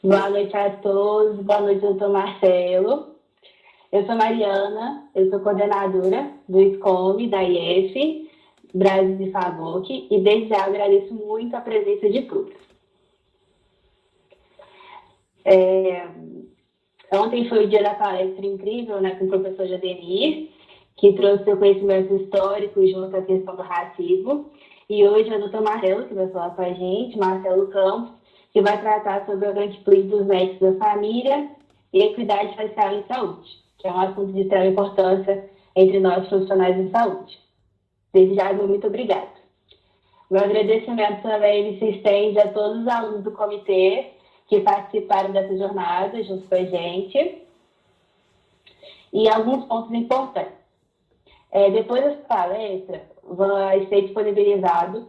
Boa noite a todos, boa noite, doutor Marcelo. Eu sou Mariana, eu sou coordenadora do SCOME, da IF, Brasil de FAVOC, e desde já agradeço muito a presença de todos. Ontem foi o dia da palestra incrível, né, com o professor Jademir, que trouxe seu conhecimento histórico junto à questão do racismo. E hoje é o doutor Marcelo, que vai falar com a gente, Marcelo Campos, que vai tratar sobre o grande pleito dos médicos da família e equidade racial em saúde, que é um assunto de extrema importância entre nós profissionais de saúde. Desde já, muito obrigada. Meu agradecimento também ele se estende a todos os alunos do comitê que participaram dessa jornada junto com a gente. E alguns pontos importantes. Depois dessa palestra, vai ser disponibilizado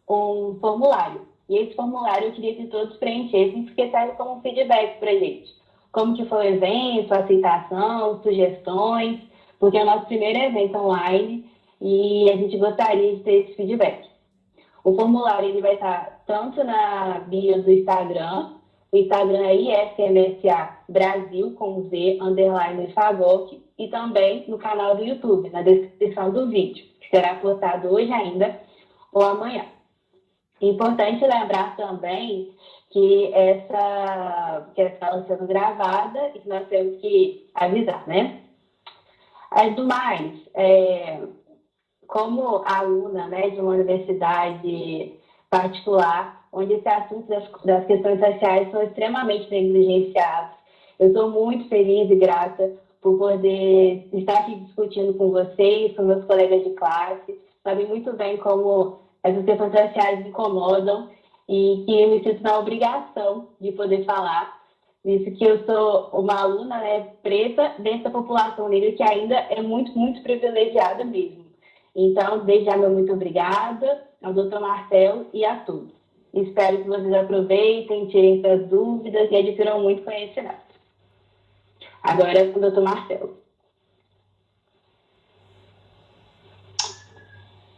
um formulário. E esse formulário eu queria que todos preenchessem, porque serve como um feedback para a gente. Como que foi o evento, a aceitação, sugestões, porque é o nosso primeiro evento online e a gente gostaria de ter esse feedback. O formulário ele vai estar tanto na bio do Instagram, o Instagram é IFMSA Brasil, com Z, _ FAVOC, e também no canal do YouTube, na descrição do vídeo, que será postado hoje ainda ou amanhã. Importante lembrar também que essa aula está sendo gravada e que nós temos que avisar, né? Do mais, como aluna, né, de uma universidade particular, onde esse assunto das questões raciais são extremamente negligenciados, eu estou muito feliz e grata por poder estar aqui discutindo com vocês, com meus colegas de classe. Sabem muito bem como essas questões raciais me incomodam e que eu me sinto na obrigação de poder falar, visto que eu sou uma aluna, né, preta dentro da população negra que ainda é muito, muito privilegiada mesmo. Então, desde já, meu muito obrigada ao doutor Marcelo e a todos. Espero que vocês aproveitem, tirem suas dúvidas e adquiram muito conhecimento. Agora é com o doutor Marcelo.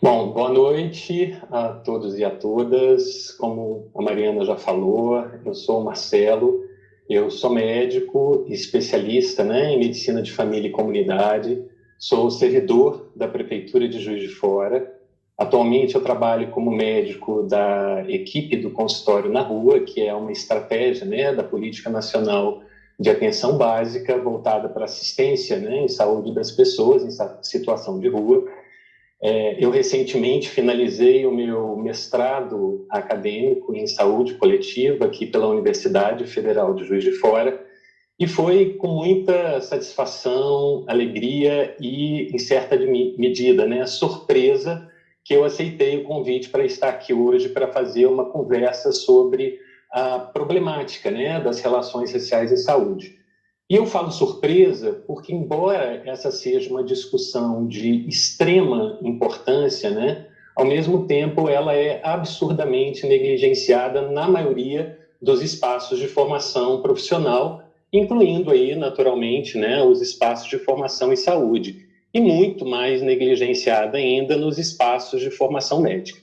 Bom, boa noite a todos e a todas. Como a Mariana já falou, eu sou o Marcelo, eu sou médico especialista, né, em medicina de família e comunidade, sou servidor da Prefeitura de Juiz de Fora. Atualmente eu trabalho como médico da equipe do consultório na rua, que é uma estratégia, né, da Política Nacional de Atenção Básica voltada para assistência, né, em saúde das pessoas em situação de rua. Eu recentemente finalizei o meu mestrado acadêmico em saúde coletiva aqui pela Universidade Federal de Juiz de Fora e foi com muita satisfação, alegria e, em certa medida, né, surpresa que eu aceitei o convite para estar aqui hoje para fazer uma conversa sobre a problemática, né, das relações raciais em saúde. E eu falo surpresa porque, embora essa seja uma discussão de extrema importância, né, ao mesmo tempo ela é absurdamente negligenciada na maioria dos espaços de formação profissional, incluindo aí, naturalmente, né, os espaços de formação em saúde, e muito mais negligenciada ainda nos espaços de formação médica.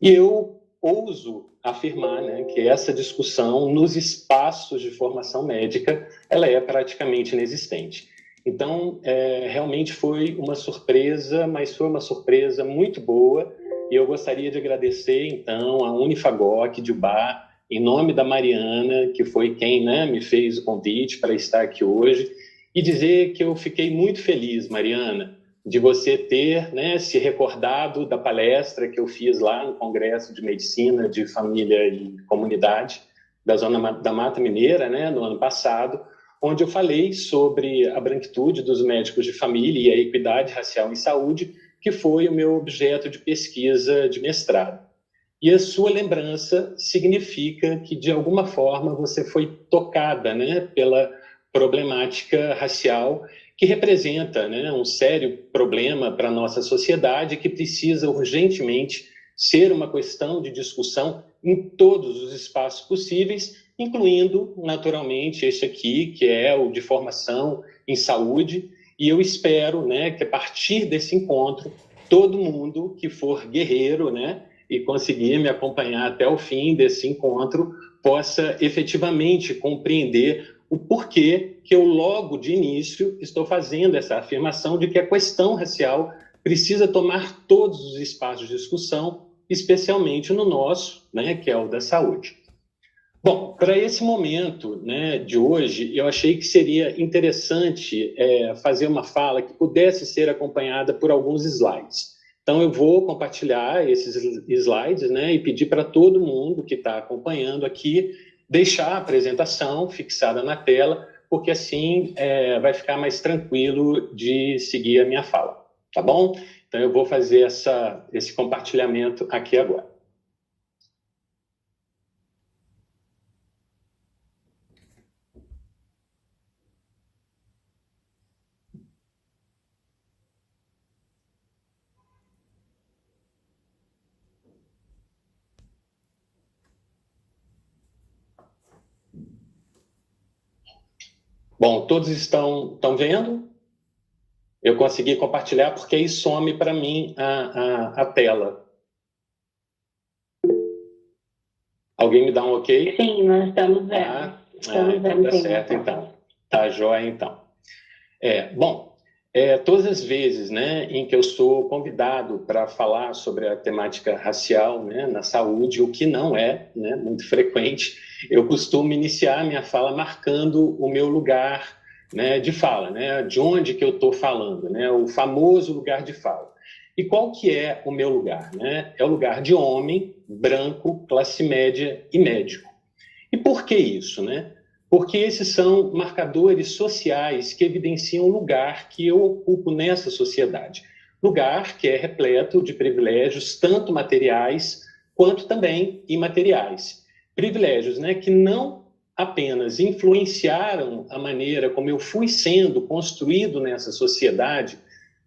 E eu ouso afirmar, né, que essa discussão nos espaços de formação médica ela é praticamente inexistente. Então, realmente foi uma surpresa, mas foi uma surpresa muito boa, e eu gostaria de agradecer, então, a Unifagoc de Ubá, em nome da Mariana, que foi quem, né, me fez o convite para estar aqui hoje, e dizer que eu fiquei muito feliz, Mariana, de você ter, né, se recordado da palestra que eu fiz lá no Congresso de Medicina de Família e Comunidade da Zona da Mata Mineira, né, no ano passado, onde eu falei sobre a branquitude dos médicos de família e a equidade racial em saúde, que foi o meu objeto de pesquisa de mestrado. E a sua lembrança significa que, de alguma forma, você foi tocada, né, pela problemática racial que representa, né, um sério problema para a nossa sociedade que precisa urgentemente ser uma questão de discussão em todos os espaços possíveis, incluindo, naturalmente, este aqui, que é o de formação em saúde, e eu espero, né, que a partir desse encontro, todo mundo que for guerreiro, né, e conseguir me acompanhar até o fim desse encontro, possa efetivamente compreender o porquê que eu, logo de início, estou fazendo essa afirmação de que a questão racial precisa tomar todos os espaços de discussão, especialmente no nosso, né, que é o da saúde. Bom, para esse momento, né, de hoje, eu achei que seria interessante fazer uma fala que pudesse ser acompanhada por alguns slides. Então, eu vou compartilhar esses slides, né, e pedir para todo mundo que está acompanhando aqui deixar a apresentação fixada na tela, porque assim vai ficar mais tranquilo de seguir a minha fala, tá bom? Então, eu vou fazer esse compartilhamento aqui agora. Bom, todos estão vendo? Eu consegui compartilhar porque aí some para mim a tela. Alguém me dá um ok? Sim, nós estamos vendo. Então tá certo, então. Tá jóia, então. Bom, todas as vezes, né, em que eu sou convidado para falar sobre a temática racial, né, na saúde, o que não é, né, muito frequente, eu costumo iniciar minha fala marcando o meu lugar, né, de fala, né, de onde que eu estou falando, né, o famoso lugar de fala. E qual que é o meu lugar? Né? É o lugar de homem, branco, classe média e médico. E por que isso, né? Porque esses são marcadores sociais que evidenciam o lugar que eu ocupo nessa sociedade. Lugar que é repleto de privilégios, tanto materiais quanto também imateriais. Privilégios, né, que não apenas influenciaram a maneira como eu fui sendo construído nessa sociedade,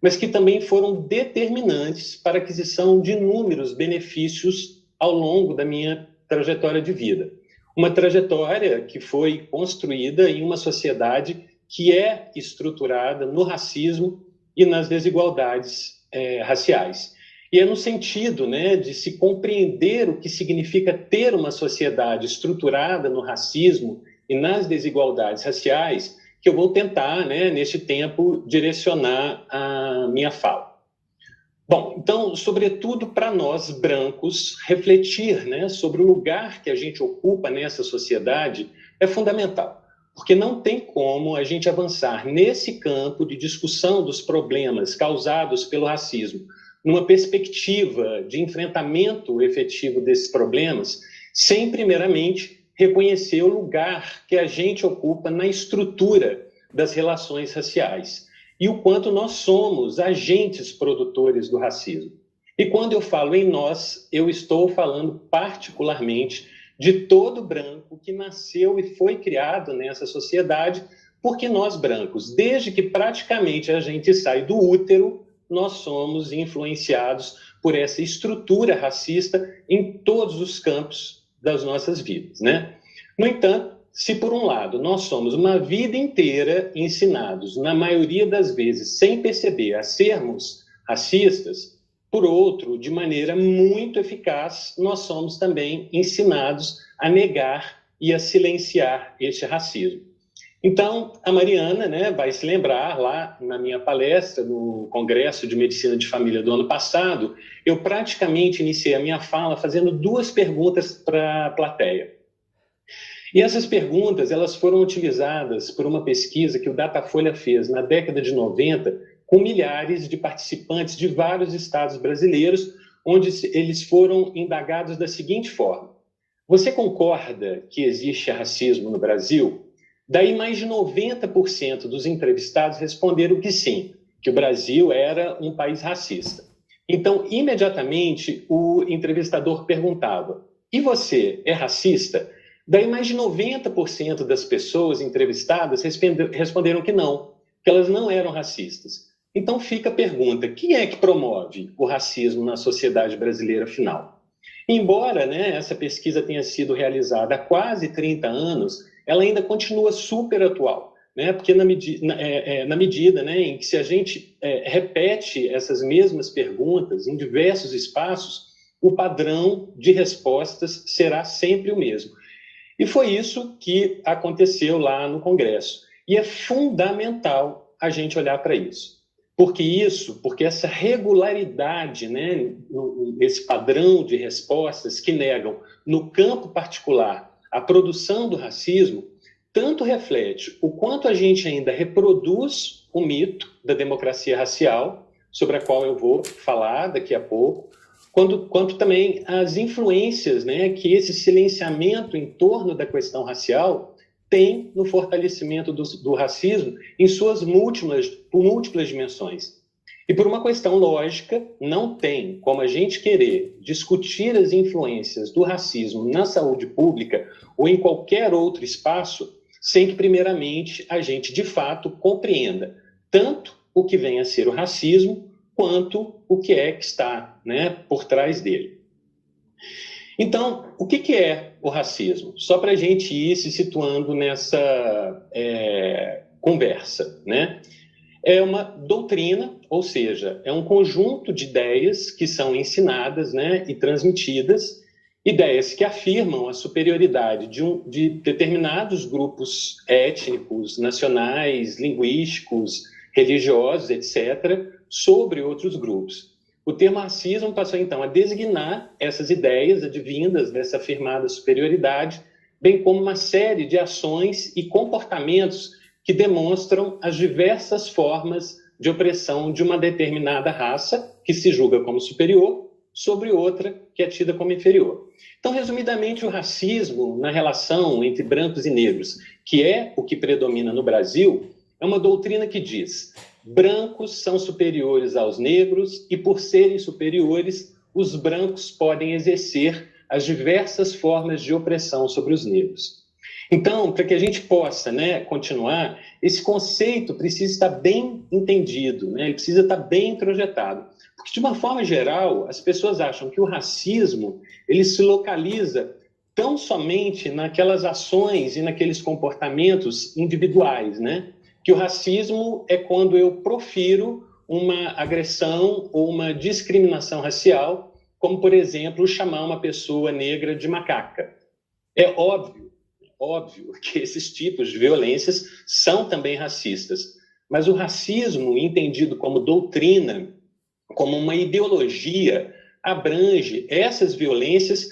mas que também foram determinantes para a aquisição de inúmeros benefícios ao longo da minha trajetória de vida. Uma trajetória que foi construída em uma sociedade que é estruturada no racismo e nas desigualdades raciais. E é no sentido, né, de se compreender o que significa ter uma sociedade estruturada no racismo e nas desigualdades raciais que eu vou tentar, né, neste tempo, direcionar a minha fala. Bom, então, sobretudo para nós brancos, refletir, né, sobre o lugar que a gente ocupa nessa sociedade é fundamental, porque não tem como a gente avançar nesse campo de discussão dos problemas causados pelo racismo, numa perspectiva de enfrentamento efetivo desses problemas, sem, primeiramente, reconhecer o lugar que a gente ocupa na estrutura das relações raciais e o quanto nós somos agentes produtores do racismo. E quando eu falo em nós, eu estou falando particularmente de todo branco que nasceu e foi criado nessa sociedade, porque nós brancos, desde que praticamente a gente sai do útero, nós somos influenciados por essa estrutura racista em todos os campos das nossas vidas, né? No entanto, se por um lado nós somos uma vida inteira ensinados, na maioria das vezes sem perceber, a sermos racistas, por outro, de maneira muito eficaz, nós somos também ensinados a negar e a silenciar este racismo. Então, a Mariana, né, vai se lembrar lá na minha palestra no Congresso de Medicina de Família do ano passado, eu praticamente iniciei a minha fala fazendo duas perguntas para a plateia. E essas perguntas, elas foram utilizadas por uma pesquisa que o Datafolha fez na década de 90, com milhares de participantes de vários estados brasileiros, onde eles foram indagados da seguinte forma: você concorda que existe racismo no Brasil? Daí, mais de 90% dos entrevistados responderam que sim, que o Brasil era um país racista. Então, imediatamente, o entrevistador perguntava: e você é racista? Daí, mais de 90% das pessoas entrevistadas responderam que não, que elas não eram racistas. Então, fica a pergunta: quem é que promove o racismo na sociedade brasileira, afinal? Embora, né, essa pesquisa tenha sido realizada há quase 30 anos, ela ainda continua super atual, né? Porque na medida, né, em que se a gente repete essas mesmas perguntas em diversos espaços, o padrão de respostas será sempre o mesmo. E foi isso que aconteceu lá no Congresso. E é fundamental a gente olhar para isso. Porque essa regularidade, né, esse padrão de respostas que negam, no campo particular, a produção do racismo, tanto reflete o quanto a gente ainda reproduz o mito da democracia racial, sobre a qual eu vou falar daqui a pouco, quanto também as influências, né, que esse silenciamento em torno da questão racial tem no fortalecimento do racismo em suas múltiplas dimensões. E por uma questão lógica, não tem como a gente querer discutir as influências do racismo na saúde pública ou em qualquer outro espaço sem que, primeiramente, a gente, de fato, compreenda tanto o que vem a ser o racismo quanto o que é que está, né, por trás dele. Então, o que é o racismo? Só para a gente ir se situando nessa conversa, né? É uma doutrina, ou seja, é um conjunto de ideias que são ensinadas, né, e transmitidas, ideias que afirmam a superioridade de determinados grupos étnicos, nacionais, linguísticos, religiosos, etc., sobre outros grupos. O termo racismo passou, então, a designar essas ideias advindas dessa afirmada superioridade, bem como uma série de ações e comportamentos que demonstram as diversas formas de opressão de uma determinada raça, que se julga como superior, sobre outra que é tida como inferior. Então, resumidamente, o racismo na relação entre brancos e negros, que é o que predomina no Brasil, é uma doutrina que diz: brancos são superiores aos negros e, por serem superiores, os brancos podem exercer as diversas formas de opressão sobre os negros. Então, para que a gente possa, né, continuar, esse conceito precisa estar bem entendido, né, ele precisa estar bem introjetado. Porque, de uma forma geral, as pessoas acham que o racismo ele se localiza tão somente naquelas ações e naqueles comportamentos individuais, né? Que o racismo é quando eu profiro uma agressão ou uma discriminação racial, como, por exemplo, chamar uma pessoa negra de macaca. É óbvio que esses tipos de violências são também racistas, mas o racismo, entendido como doutrina, como uma ideologia, abrange essas violências,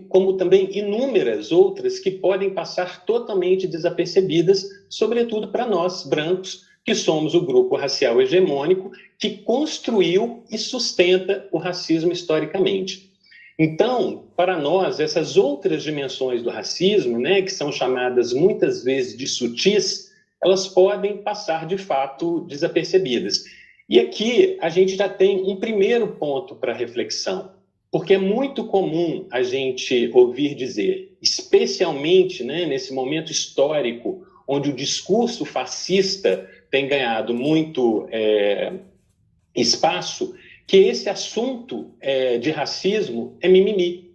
como também inúmeras outras que podem passar totalmente desapercebidas, sobretudo para nós, brancos, que somos o grupo racial hegemônico que construiu e sustenta o racismo historicamente. Então, para nós, essas outras dimensões do racismo, né, que são chamadas muitas vezes de sutis, elas podem passar, de fato, desapercebidas. E aqui a gente já tem um primeiro ponto para reflexão, porque é muito comum a gente ouvir dizer, especialmente, né, nesse momento histórico, onde o discurso fascista tem ganhado muito espaço, que esse assunto de racismo é mimimi.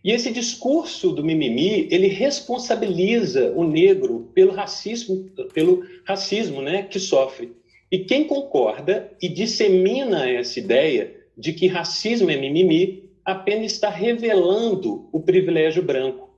E esse discurso do mimimi, ele responsabiliza o negro pelo racismo, né, que sofre. E quem concorda e dissemina essa ideia de que racismo é mimimi, apenas está revelando o privilégio branco.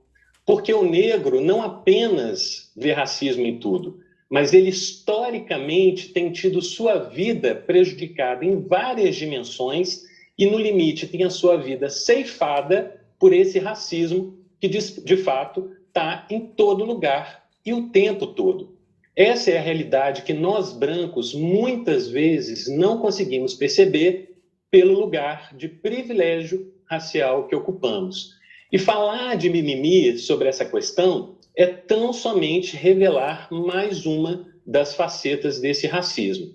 Porque o negro não apenas vê racismo em tudo, mas ele historicamente tem tido sua vida prejudicada em várias dimensões e, no limite, tem a sua vida ceifada por esse racismo que, de fato, está em todo lugar e o tempo todo. Essa é a realidade que nós, brancos, muitas vezes não conseguimos perceber pelo lugar de privilégio racial que ocupamos. E falar de mimimi sobre essa questão é tão somente revelar mais uma das facetas desse racismo.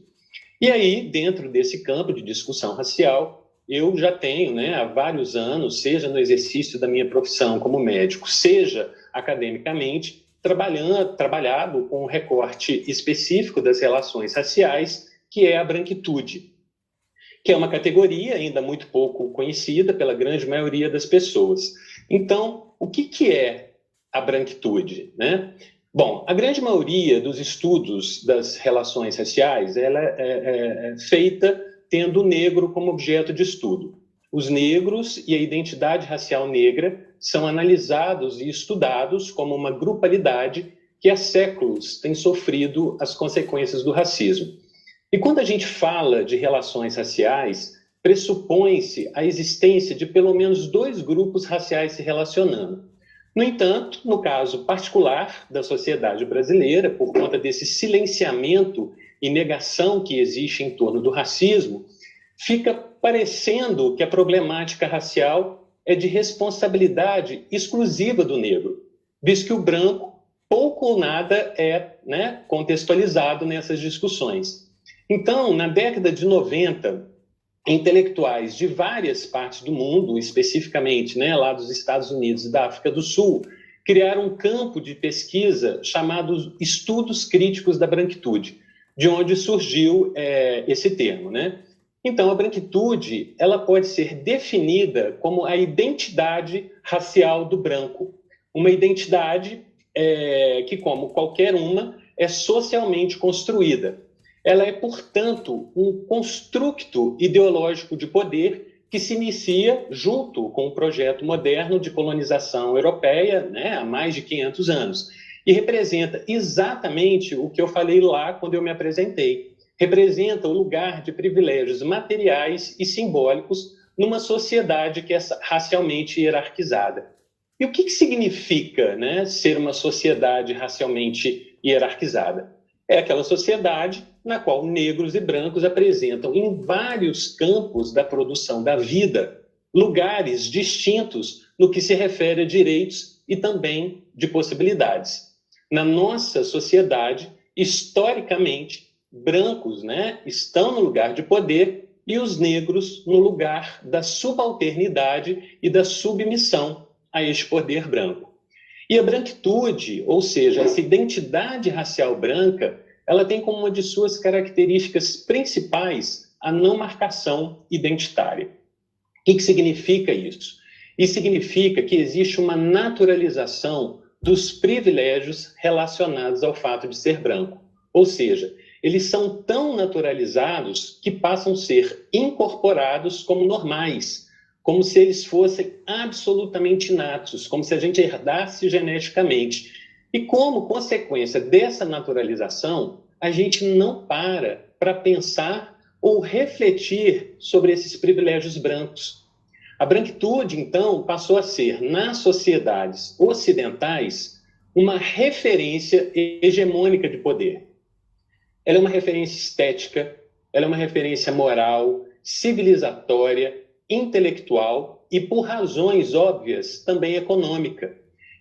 E aí, dentro desse campo de discussão racial, eu já tenho, né, há vários anos, seja no exercício da minha profissão como médico, seja academicamente, trabalhado com um recorte específico das relações raciais, que é a branquitude, que é uma categoria ainda muito pouco conhecida pela grande maioria das pessoas. Então, o que é a branquitude, né? Bom, a grande maioria dos estudos das relações raciais ela é feita tendo o negro como objeto de estudo. Os negros e a identidade racial negra são analisados e estudados como uma grupalidade que há séculos tem sofrido as consequências do racismo. E quando a gente fala de relações raciais, pressupõe-se a existência de pelo menos 2 grupos raciais se relacionando. No entanto, no caso particular da sociedade brasileira, por conta desse silenciamento e negação que existe em torno do racismo, fica parecendo que a problemática racial é de responsabilidade exclusiva do negro, visto que o branco pouco ou nada é, contextualizado nessas discussões. Então, na década de 90, intelectuais de várias partes do mundo, especificamente lá dos Estados Unidos e da África do Sul, criaram um campo de pesquisa chamado Estudos Críticos da Branquitude, de onde surgiu esse termo, Então, a branquitude ela pode ser definida como a identidade racial do branco, uma identidade que, como qualquer uma, é socialmente construída. Ela é, portanto, um construto ideológico de poder que se inicia junto com o projeto moderno de colonização europeia, há mais de 500 anos, e representa exatamente o que eu falei lá quando eu me apresentei. Representa o lugar de privilégios materiais e simbólicos numa sociedade que é racialmente hierarquizada. E o que significa ser uma sociedade racialmente hierarquizada? É aquela sociedade na qual negros e brancos apresentam em vários campos da produção da vida lugares distintos no que se refere a direitos e também de possibilidades. Na nossa sociedade, historicamente, brancos estão no lugar de poder e os negros no lugar da subalternidade e da submissão a este poder branco. E a branquitude, ou seja, essa identidade racial branca, ela tem como uma de suas características principais a não marcação identitária. O que significa isso? Isso significa que existe uma naturalização dos privilégios relacionados ao fato de ser branco. Ou seja, eles são tão naturalizados que passam a ser incorporados como normais, como se eles fossem absolutamente inatos, como se a gente herdasse geneticamente. E como consequência dessa naturalização, a gente não para pensar ou refletir sobre esses privilégios brancos. A branquitude, então, passou a ser, nas sociedades ocidentais, uma referência hegemônica de poder. Ela é uma referência estética, ela é uma referência moral, civilizatória, intelectual e, por razões óbvias, também econômica.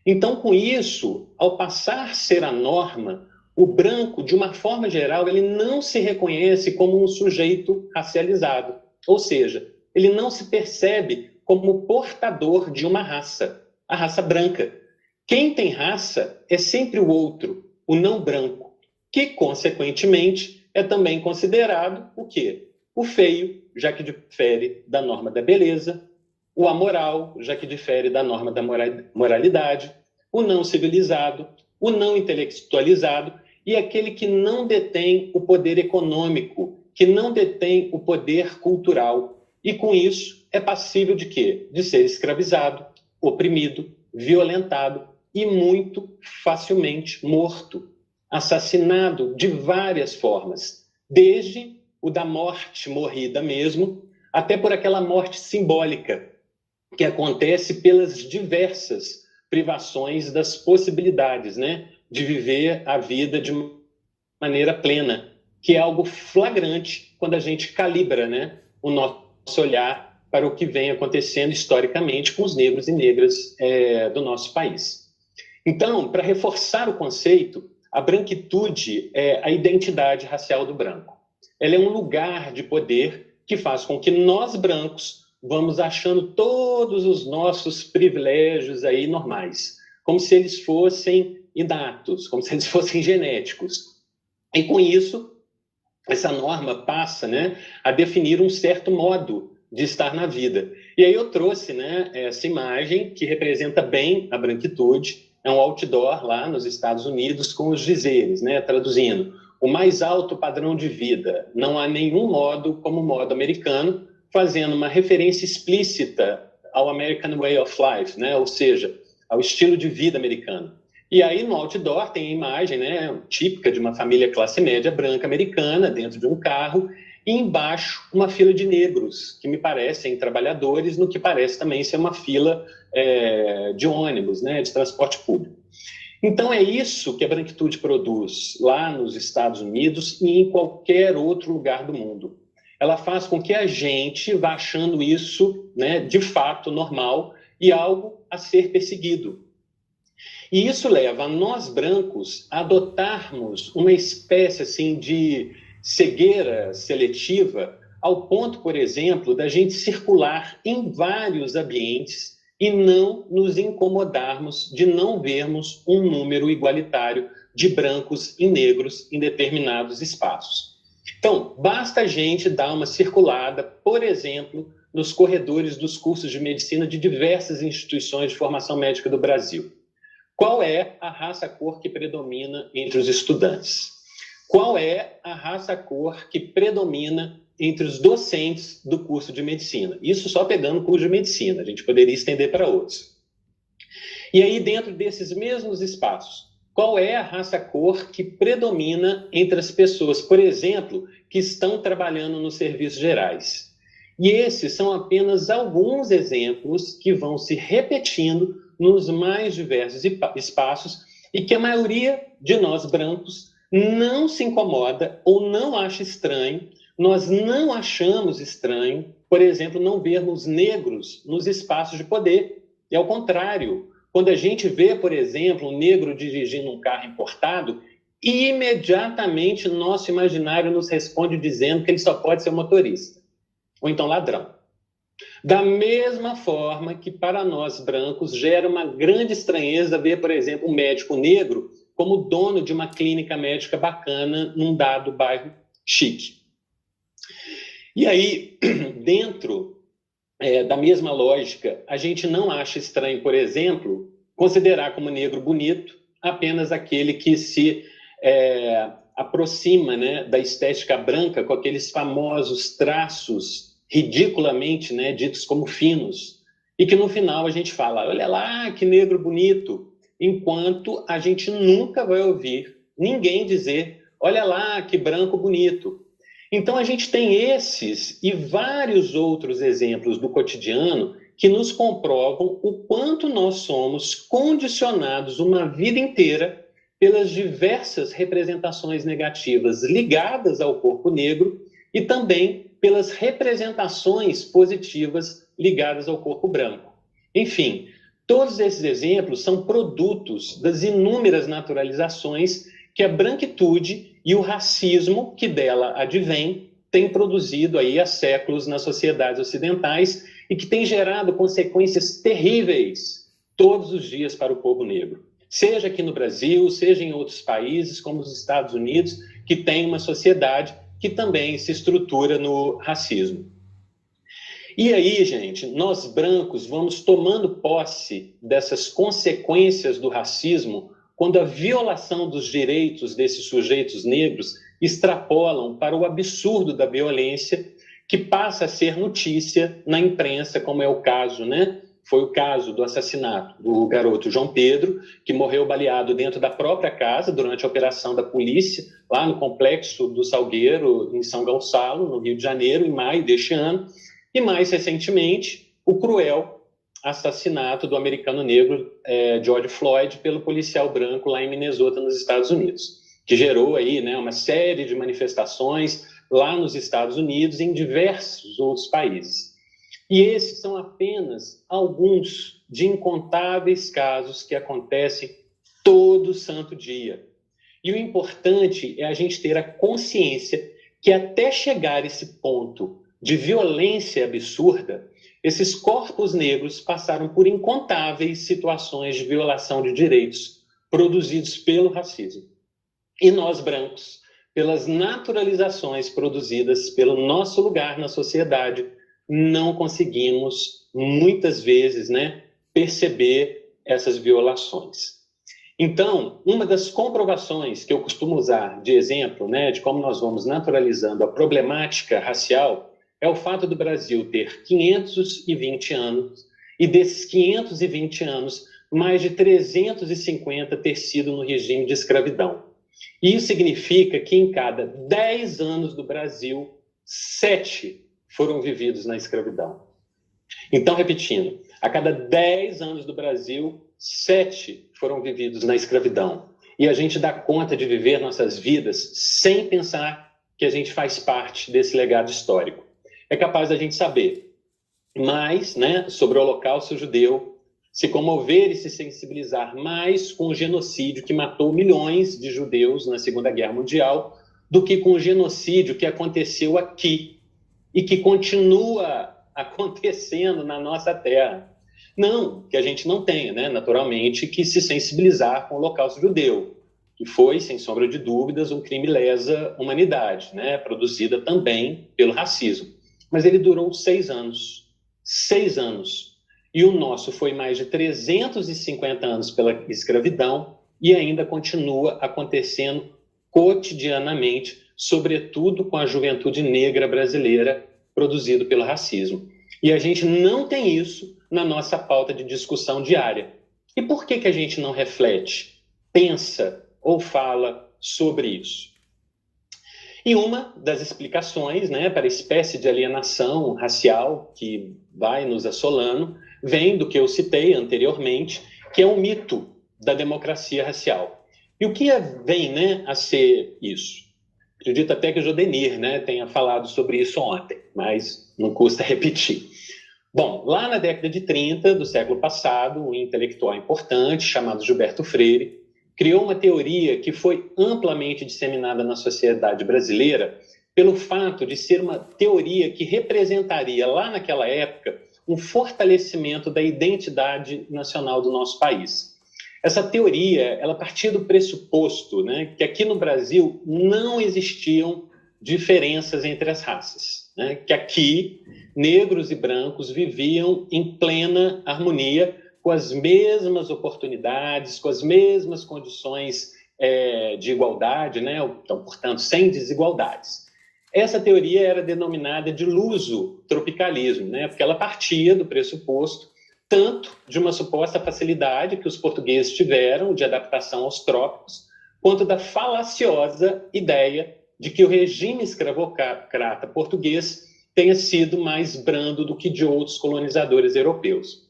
Então, com isso, ao passar a ser a norma, o branco, de uma forma geral, ele não se reconhece como um sujeito racializado. Ou seja, ele não se percebe como portador de uma raça, a raça branca. Quem tem raça é sempre o outro, o não branco, que, consequentemente, é também considerado o quê? O feio, já que difere da norma da beleza, o amoral, já que difere da norma da moralidade, o não civilizado, o não intelectualizado e aquele que não detém o poder econômico, que não detém o poder cultural. E, com isso, é passível de quê? De ser escravizado, oprimido, violentado e muito facilmente morto, assassinado de várias formas, desde o da morte morrida mesmo, até por aquela morte simbólica, que acontece pelas diversas privações das possibilidades, de viver a vida de maneira plena, que é algo flagrante quando a gente calibra, o nosso olhar para o que vem acontecendo historicamente com os negros e negras do nosso país. Então, para reforçar o conceito, a branquitude é a identidade racial do branco. Ela é um lugar de poder que faz com que nós, brancos, vamos achando todos os nossos privilégios aí normais, como se eles fossem inatos, como se eles fossem genéticos. E com isso, essa norma passa a definir um certo modo de estar na vida. E aí eu trouxe essa imagem que representa bem a branquitude, é um outdoor lá nos Estados Unidos com os dizeres, traduzindo, o mais alto padrão de vida, não há nenhum modo como o modo americano, fazendo uma referência explícita ao American Way of Life, né? Ou seja, ao estilo de vida americano. E aí no outdoor tem a imagem, né, típica de uma família classe média branca americana dentro de um carro e embaixo uma fila de negros, que me parecem trabalhadores, no que parece também ser uma fila de ônibus, né, de transporte público. Então é isso que a branquitude produz lá nos Estados Unidos e em qualquer outro lugar do mundo. Ela faz com que a gente vá achando isso, né, de fato normal e algo a ser perseguido. E isso leva a nós brancos a adotarmos uma espécie assim, de cegueira seletiva, ao ponto, por exemplo, da gente circular em vários ambientes e não nos incomodarmos de não vermos um número igualitário de brancos e negros em determinados espaços. Então, basta a gente dar uma circulada, por exemplo, nos corredores dos cursos de medicina de diversas instituições de formação médica do Brasil. Qual é a raça-cor que predomina entre os estudantes? Qual é a raça-cor que predomina entre os docentes do curso de medicina? Isso só pegando o curso de medicina, a gente poderia estender para outros. E aí, dentro desses mesmos espaços, qual é a raça-cor que predomina entre as pessoas, por exemplo, que estão trabalhando nos serviços gerais? E esses são apenas alguns exemplos que vão se repetindo nos mais diversos espaços e que a maioria de nós brancos não se incomoda ou não acha estranho. Nós não achamos estranho, por exemplo, não vermos negros nos espaços de poder. E ao contrário, quando a gente vê, por exemplo, um negro dirigindo um carro importado, imediatamente nosso imaginário nos responde dizendo que ele só pode ser motorista, ou então ladrão. Da mesma forma que para nós brancos gera uma grande estranheza ver, por exemplo, um médico negro como dono de uma clínica médica bacana num dado bairro chique. E aí, dentro da mesma lógica, a gente não acha estranho, por exemplo, considerar como negro bonito apenas aquele que se aproxima, né, da estética branca com aqueles famosos traços ridiculamente, né, ditos como finos, e que no final a gente fala, olha lá, que negro bonito, enquanto a gente nunca vai ouvir ninguém dizer, olha lá, que branco bonito. Então a gente tem esses e vários outros exemplos do cotidiano que nos comprovam o quanto nós somos condicionados uma vida inteira pelas diversas representações negativas ligadas ao corpo negro e também pelas representações positivas ligadas ao corpo branco. Enfim, todos esses exemplos são produtos das inúmeras naturalizações que a branquitude e o racismo que dela advém têm produzido aí há séculos nas sociedades ocidentais e que tem gerado consequências terríveis todos os dias para o povo negro. Seja aqui no Brasil, seja em outros países, como os Estados Unidos, que tem uma sociedade que também se estrutura no racismo. E aí, gente, nós brancos vamos tomando posse dessas consequências do racismo quando a violação dos direitos desses sujeitos negros extrapolam para o absurdo da violência que passa a ser notícia na imprensa, como é o caso, né? Foi o caso do assassinato do garoto João Pedro, que morreu baleado dentro da própria casa durante a operação da polícia, lá no Complexo do Salgueiro, em São Gonçalo, no Rio de Janeiro, em maio deste ano. E, mais recentemente, o cruel assassinato do americano negro George Floyd pelo policial branco lá em Minnesota, nos Estados Unidos, que gerou aí, né, uma série de manifestações lá nos Estados Unidos e em diversos outros países. E esses são apenas alguns de incontáveis casos que acontecem todo santo dia. E o importante é a gente ter a consciência que até chegar esse ponto de violência absurda, esses corpos negros passaram por incontáveis situações de violação de direitos produzidos pelo racismo. E nós, brancos, pelas naturalizações produzidas pelo nosso lugar na sociedade, não conseguimos, muitas vezes, né, perceber essas violações. Então, uma das comprovações que eu costumo usar de exemplo, né, de como nós vamos naturalizando a problemática racial, é o fato do Brasil ter 520 anos e desses 520 anos, mais de 350 ter sido no regime de escravidão. Isso significa que em cada 10 anos do Brasil, 7 foram vividos na escravidão. Então, repetindo, a cada 10 anos do Brasil, 7 foram vividos na escravidão. E a gente dá conta de viver nossas vidas sem pensar que a gente faz parte desse legado histórico. É capaz da gente saber mais, né, sobre o Holocausto judeu, se comover e se sensibilizar mais com o genocídio que matou milhões de judeus na Segunda Guerra Mundial do que com o genocídio que aconteceu aqui e que continua acontecendo na nossa terra. Não, que a gente não tenha, né, naturalmente, que se sensibilizar com o Holocausto judeu, que foi, sem sombra de dúvidas, um crime lesa humanidade, né, produzida também pelo racismo. Mas ele durou 6 anos. 6 anos. E o nosso foi mais de 350 anos pela escravidão e ainda continua acontecendo cotidianamente, sobretudo com a juventude negra brasileira, produzido pelo racismo. E a gente não tem isso na nossa pauta de discussão diária. E por que a gente não reflete, pensa ou fala sobre isso? E uma das explicações, né, para a espécie de alienação racial que vai nos assolando vem do que eu citei anteriormente, que é o mito da democracia racial. E o que vem, né, a ser isso? Acredito até que o Jodenir, né, tenha falado sobre isso ontem, mas não custa repetir. Bom, lá na década de 30 do século passado, um intelectual importante chamado Gilberto Freire criou uma teoria que foi amplamente disseminada na sociedade brasileira pelo fato de ser uma teoria que representaria, lá naquela época, um fortalecimento da identidade nacional do nosso país. Essa teoria, ela partia do pressuposto, né, que aqui no Brasil não existiam diferenças entre as raças, né, que aqui negros e brancos viviam em plena harmonia, com as mesmas oportunidades, com as mesmas condições de igualdade, né, então, portanto, sem desigualdades. Essa teoria era denominada de luso-tropicalismo, né, porque ela partia do pressuposto tanto de uma suposta facilidade que os portugueses tiveram de adaptação aos trópicos, quanto da falaciosa ideia de que o regime escravocrata português tenha sido mais brando do que de outros colonizadores europeus.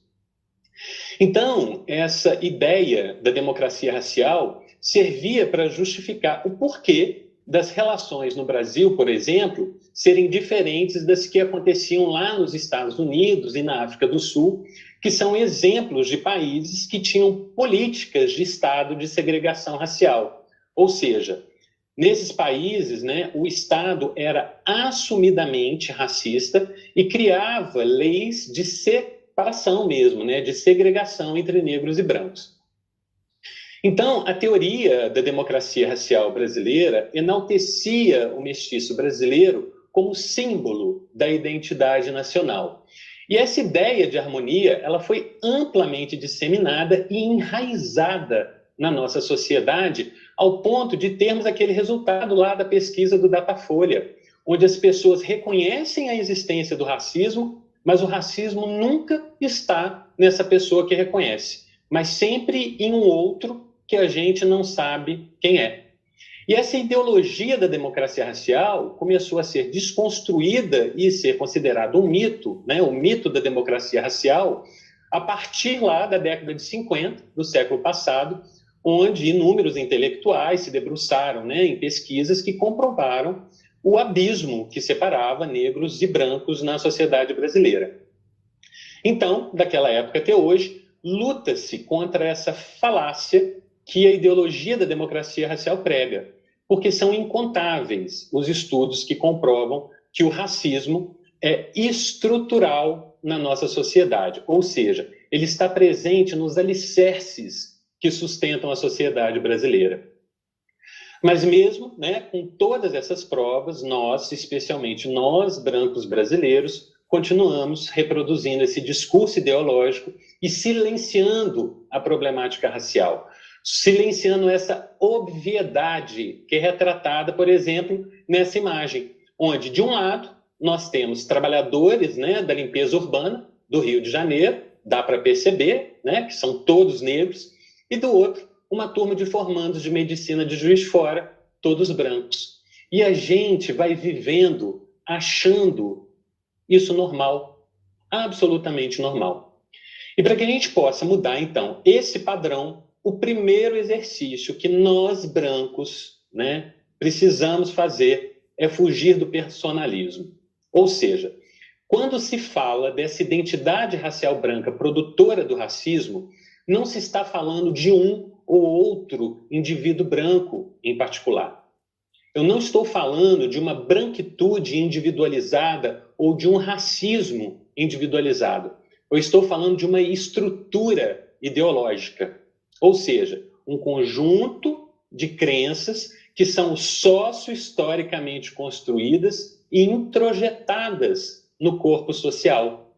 Então, essa ideia da democracia racial servia para justificar o porquê das relações no Brasil, por exemplo, serem diferentes das que aconteciam lá nos Estados Unidos e na África do Sul, que são exemplos de países que tinham políticas de Estado de segregação racial. Ou seja, nesses países, né, o Estado era assumidamente racista e criava leis de separação mesmo, né, de segregação entre negros e brancos. Então, a teoria da democracia racial brasileira enaltecia o mestiço brasileiro como símbolo da identidade nacional. E essa ideia de harmonia, ela foi amplamente disseminada e enraizada na nossa sociedade, ao ponto de termos aquele resultado lá da pesquisa do Datafolha, onde as pessoas reconhecem a existência do racismo, mas o racismo nunca está nessa pessoa que reconhece, mas sempre em um outro que a gente não sabe quem é. E essa ideologia da democracia racial começou a ser desconstruída e ser considerado um mito, né, o mito da democracia racial, a partir lá da década de 50 do século passado, onde inúmeros intelectuais se debruçaram, né, em pesquisas que comprovaram o abismo que separava negros e brancos na sociedade brasileira. Então, daquela época até hoje, luta-se contra essa falácia que a ideologia da democracia racial prega, porque são incontáveis os estudos que comprovam que o racismo é estrutural na nossa sociedade, ou seja, ele está presente nos alicerces que sustentam a sociedade brasileira. Mas mesmo, né, com todas essas provas, nós, especialmente nós, brancos brasileiros, continuamos reproduzindo esse discurso ideológico e silenciando a problemática racial, silenciando essa obviedade que é retratada, por exemplo, nessa imagem, onde, de um lado, nós temos trabalhadores, né, da limpeza urbana do Rio de Janeiro, dá para perceber, né, que são todos negros, e do outro, uma turma de formandos de medicina de Juiz de Fora, todos brancos. E a gente vai vivendo, achando isso normal, absolutamente normal. E para que a gente possa mudar, então, esse padrão, o primeiro exercício que nós, brancos, né, precisamos fazer é fugir do personalismo. Ou seja, quando se fala dessa identidade racial branca produtora do racismo, não se está falando de um ou outro indivíduo branco em particular. Eu não estou falando de uma branquitude individualizada ou de um racismo individualizado. Eu estou falando de uma estrutura ideológica, ou seja, um conjunto de crenças que são socio-historicamente construídas e introjetadas no corpo social.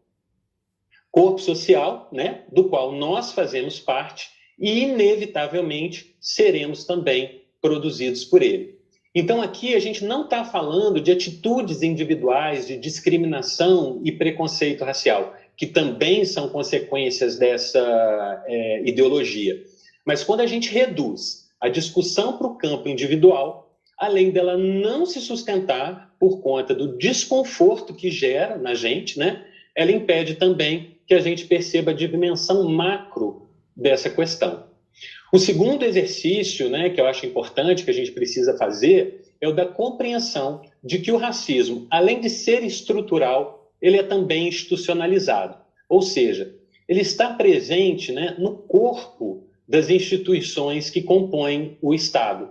Corpo social, né, do qual nós fazemos parte e, inevitavelmente, seremos também produzidos por ele. Então, aqui a gente não está falando de atitudes individuais de discriminação e preconceito racial, que também são consequências dessa ideologia. Mas quando a gente reduz a discussão para o campo individual, além dela não se sustentar por conta do desconforto que gera na gente, né, ela impede também que a gente perceba a dimensão macro dessa questão. O segundo exercício, né, que eu acho importante, que a gente precisa fazer, é o da compreensão de que o racismo, além de ser estrutural, ele é também institucionalizado. Ou seja, ele está presente, né, no corpo das instituições que compõem o Estado.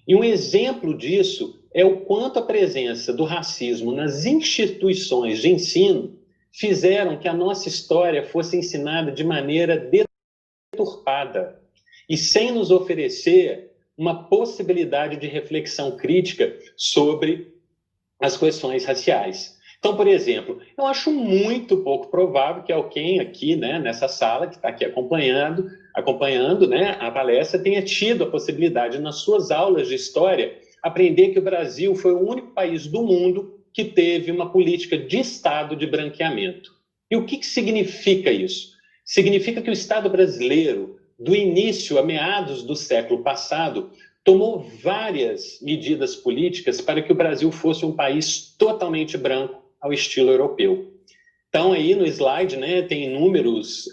E um exemplo disso é o quanto a presença do racismo nas instituições de ensino fizeram que a nossa história fosse ensinada de maneira deturpada e sem nos oferecer uma possibilidade de reflexão crítica sobre as questões raciais. Então, por exemplo, eu acho muito pouco provável que alguém aqui, né, nessa sala, que está aqui acompanhando, né, a palestra, tenha tido a possibilidade, nas suas aulas de história, aprender que o Brasil foi o único país do mundo que teve uma política de Estado de branqueamento. E o que significa isso? Significa que o Estado brasileiro, do início a meados do século passado, tomou várias medidas políticas para que o Brasil fosse um país totalmente branco ao estilo europeu. Então, aí no slide, né, tem inúmeros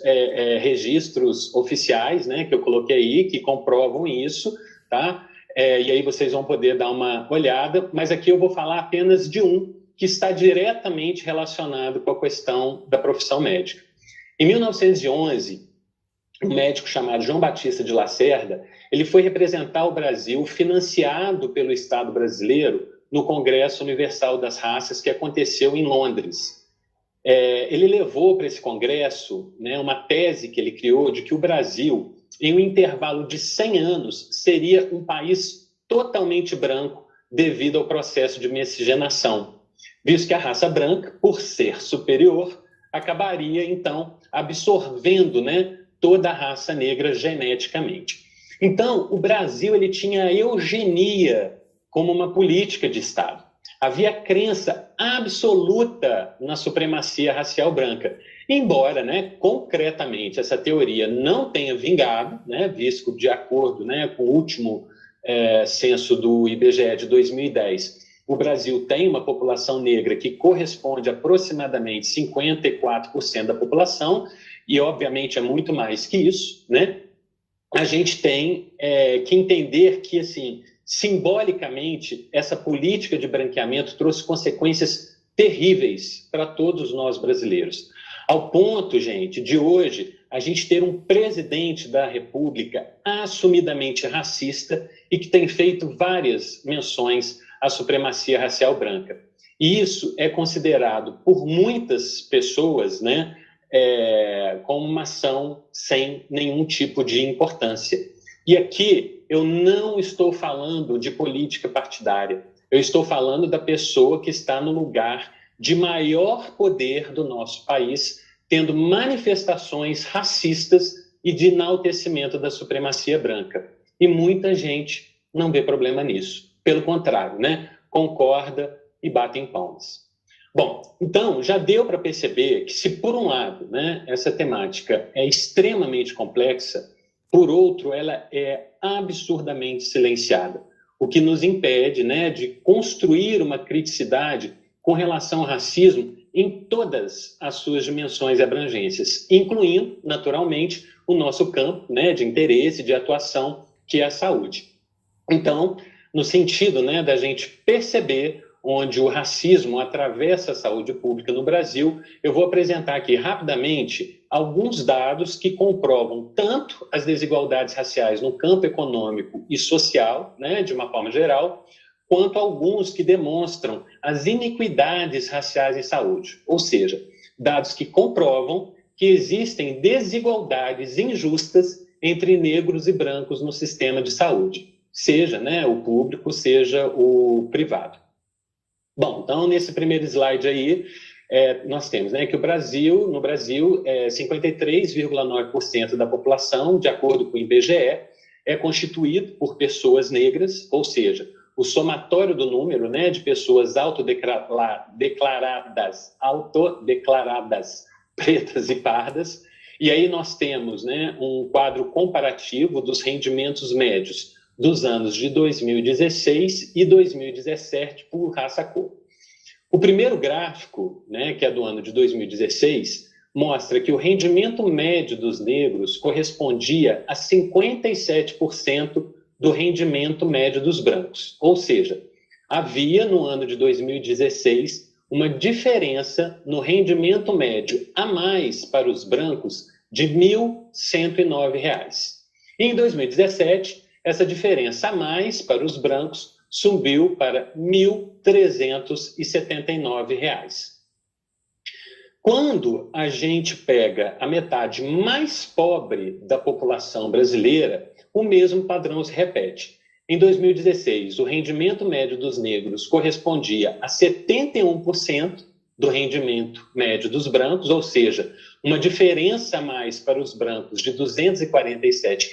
registros oficiais, né, que eu coloquei aí, que comprovam isso, tá? E aí vocês vão poder dar uma olhada, mas aqui eu vou falar apenas de um que está diretamente relacionado com a questão da profissão médica. Em 1911, um médico chamado João Batista de Lacerda, ele foi representar o Brasil, financiado pelo Estado brasileiro, no Congresso Universal das Raças, que aconteceu em Londres. Ele levou para esse congresso, né, uma tese que ele criou de que o Brasil, em um intervalo de 100 anos, seria um país totalmente branco devido ao processo de miscigenação, visto que a raça branca, por ser superior, acabaria, então, absorvendo, né, toda a raça negra geneticamente. Então, o Brasil ele tinha a eugenia como uma política de Estado. Havia crença absoluta na supremacia racial branca. Embora, né, concretamente, essa teoria não tenha vingado, né, visto de acordo, né, com o último censo do IBGE de 2010, o Brasil tem uma população negra que corresponde a aproximadamente 54% da população, e obviamente é muito mais que isso, né? A gente tem que entender que, assim, simbolicamente, essa política de branqueamento trouxe consequências terríveis para todos nós brasileiros. Ao ponto, gente, de hoje, a gente ter um presidente da República assumidamente racista e que tem feito várias menções à supremacia racial branca. E isso é considerado por muitas pessoas, né, como uma ação sem nenhum tipo de importância. E aqui eu não estou falando de política partidária, eu estou falando da pessoa que está no lugar de maior poder do nosso país, tendo manifestações racistas e de enaltecimento da supremacia branca. E muita gente não vê problema nisso. Pelo contrário, né? Concorda e bate em palmas. Bom, então já deu para perceber que, se por um lado, né, essa temática é extremamente complexa, por outro, ela é absurdamente silenciada, o que nos impede, né, de construir uma criticidade com relação ao racismo em todas as suas dimensões e abrangências, incluindo, naturalmente, o nosso campo, né, de interesse, de atuação, que é a saúde. Então, no sentido, né, da gente perceber onde o racismo atravessa a saúde pública no Brasil, eu vou apresentar aqui rapidamente alguns dados que comprovam tanto as desigualdades raciais no campo econômico e social, né, de uma forma geral, quanto alguns que demonstram as iniquidades raciais em saúde, ou seja, dados que comprovam que existem desigualdades injustas entre negros e brancos no sistema de saúde, seja, né, o público, seja o privado. Bom, então, nesse primeiro slide aí, nós temos, né, que no Brasil, 53,9% da população, de acordo com o IBGE, é constituído por pessoas negras, ou seja, o somatório do número, né, de pessoas autodeclaradas pretas e pardas. E aí nós temos, né, um quadro comparativo dos rendimentos médios dos anos de 2016 e 2017 por raça-cor. O primeiro gráfico, né, que é do ano de 2016, mostra que o rendimento médio dos negros correspondia a 57% do rendimento médio dos brancos. Ou seja, havia no ano de 2016 uma diferença no rendimento médio a mais para os brancos de R$ 1.109. E em 2017, essa diferença a mais para os brancos subiu para R$ 1.379. Quando a gente pega a metade mais pobre da população brasileira, o mesmo padrão se repete. Em 2016, o rendimento médio dos negros correspondia a 71% do rendimento médio dos brancos, ou seja, uma diferença a mais para os brancos de R$ 247.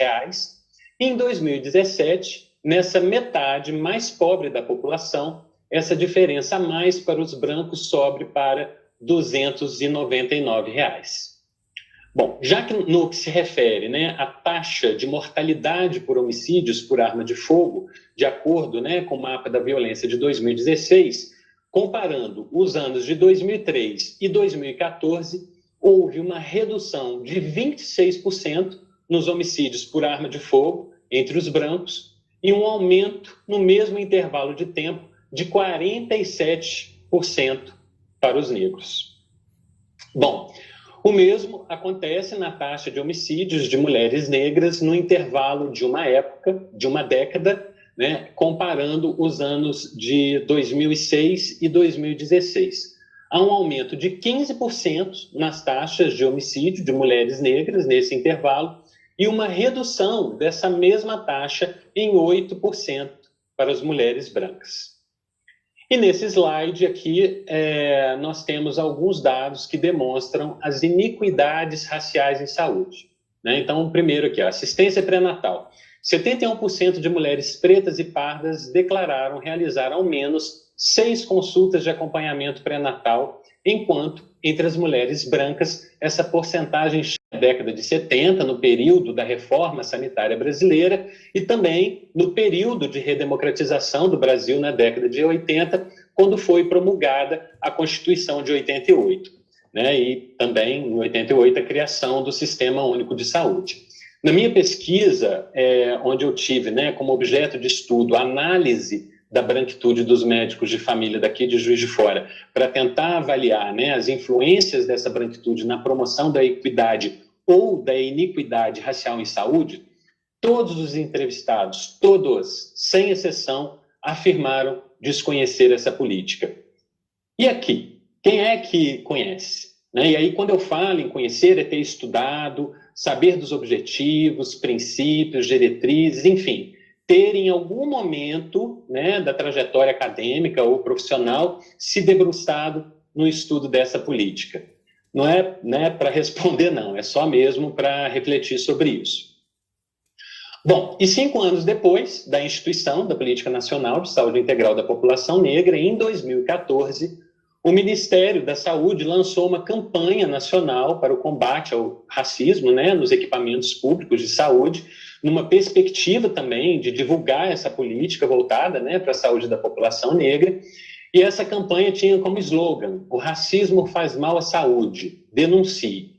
E em 2017, nessa metade mais pobre da população, essa diferença a mais para os brancos sobe para R$ 299. Bom, já que no que se refere, né, à taxa de mortalidade por homicídios por arma de fogo, de acordo, né, com o mapa da violência de 2016, comparando os anos de 2003 e 2014, houve uma redução de 26% nos homicídios por arma de fogo entre os brancos e um aumento no mesmo intervalo de tempo de 47% para os negros. Bom, o mesmo acontece na taxa de homicídios de mulheres negras no intervalo de uma época, de uma década, né, comparando os anos de 2006 e 2016. Há um aumento de 15% nas taxas de homicídio de mulheres negras nesse intervalo e uma redução dessa mesma taxa em 8% para as mulheres brancas. E nesse slide aqui, nós temos alguns dados que demonstram as iniquidades raciais em saúde, né? Então, primeiro aqui, a assistência pré-natal. 71% de mulheres pretas e pardas declararam realizar ao menos 6 consultas de acompanhamento pré-natal, enquanto, entre as mulheres brancas, essa porcentagem na década de 70, no período da reforma sanitária brasileira, e também no período de redemocratização do Brasil na década de 80, quando foi promulgada a Constituição de 88, né? E também, em 88, a criação do Sistema Único de Saúde. Na minha pesquisa, onde eu tive, né, como objeto de estudo a análise da branquitude dos médicos de família daqui de Juiz de Fora, para tentar avaliar, né, as influências dessa branquitude na promoção da equidade ou da iniquidade racial em saúde, todos os entrevistados, todos, sem exceção, afirmaram desconhecer essa política. E aqui, quem é que conhece? Né? E aí, quando eu falo em conhecer, é ter estudado, saber dos objetivos, princípios, diretrizes, enfim, ter em algum momento, né, da trajetória acadêmica ou profissional se debruçado no estudo dessa política. Não é, né, para responder, não, é só mesmo para refletir sobre isso. Bom, e 5 anos depois da instituição da Política Nacional de Saúde Integral da População Negra, em 2014, o Ministério da Saúde lançou uma campanha nacional para o combate ao racismo, né, nos equipamentos públicos de saúde, numa perspectiva também de divulgar essa política voltada, né, para a saúde da população negra. E essa campanha tinha como slogan: o racismo faz mal à saúde, denuncie.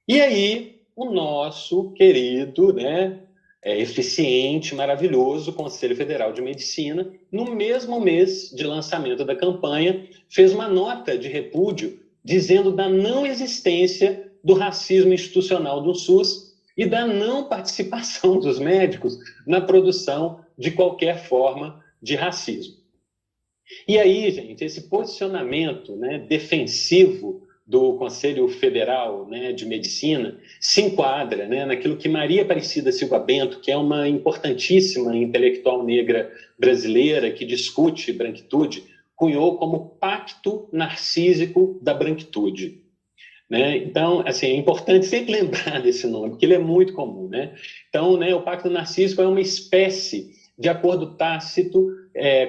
E aí, o nosso querido, né, eficiente, maravilhoso Conselho Federal de Medicina, no mesmo mês de lançamento da campanha, fez uma nota de repúdio dizendo da não existência do racismo institucional do SUS e da não participação dos médicos na produção de qualquer forma de racismo. E aí, gente, esse posicionamento, né, defensivo do Conselho Federal, né, de Medicina se enquadra, né, naquilo que Maria Aparecida Silva Bento, que é uma importantíssima intelectual negra brasileira que discute branquitude, cunhou como Pacto Narcísico da Branquitude. Né? Então, assim, é importante sempre lembrar desse nome, porque ele é muito comum. Né? Então, né, o Pacto Narcísico é uma espécie de acordo tácito,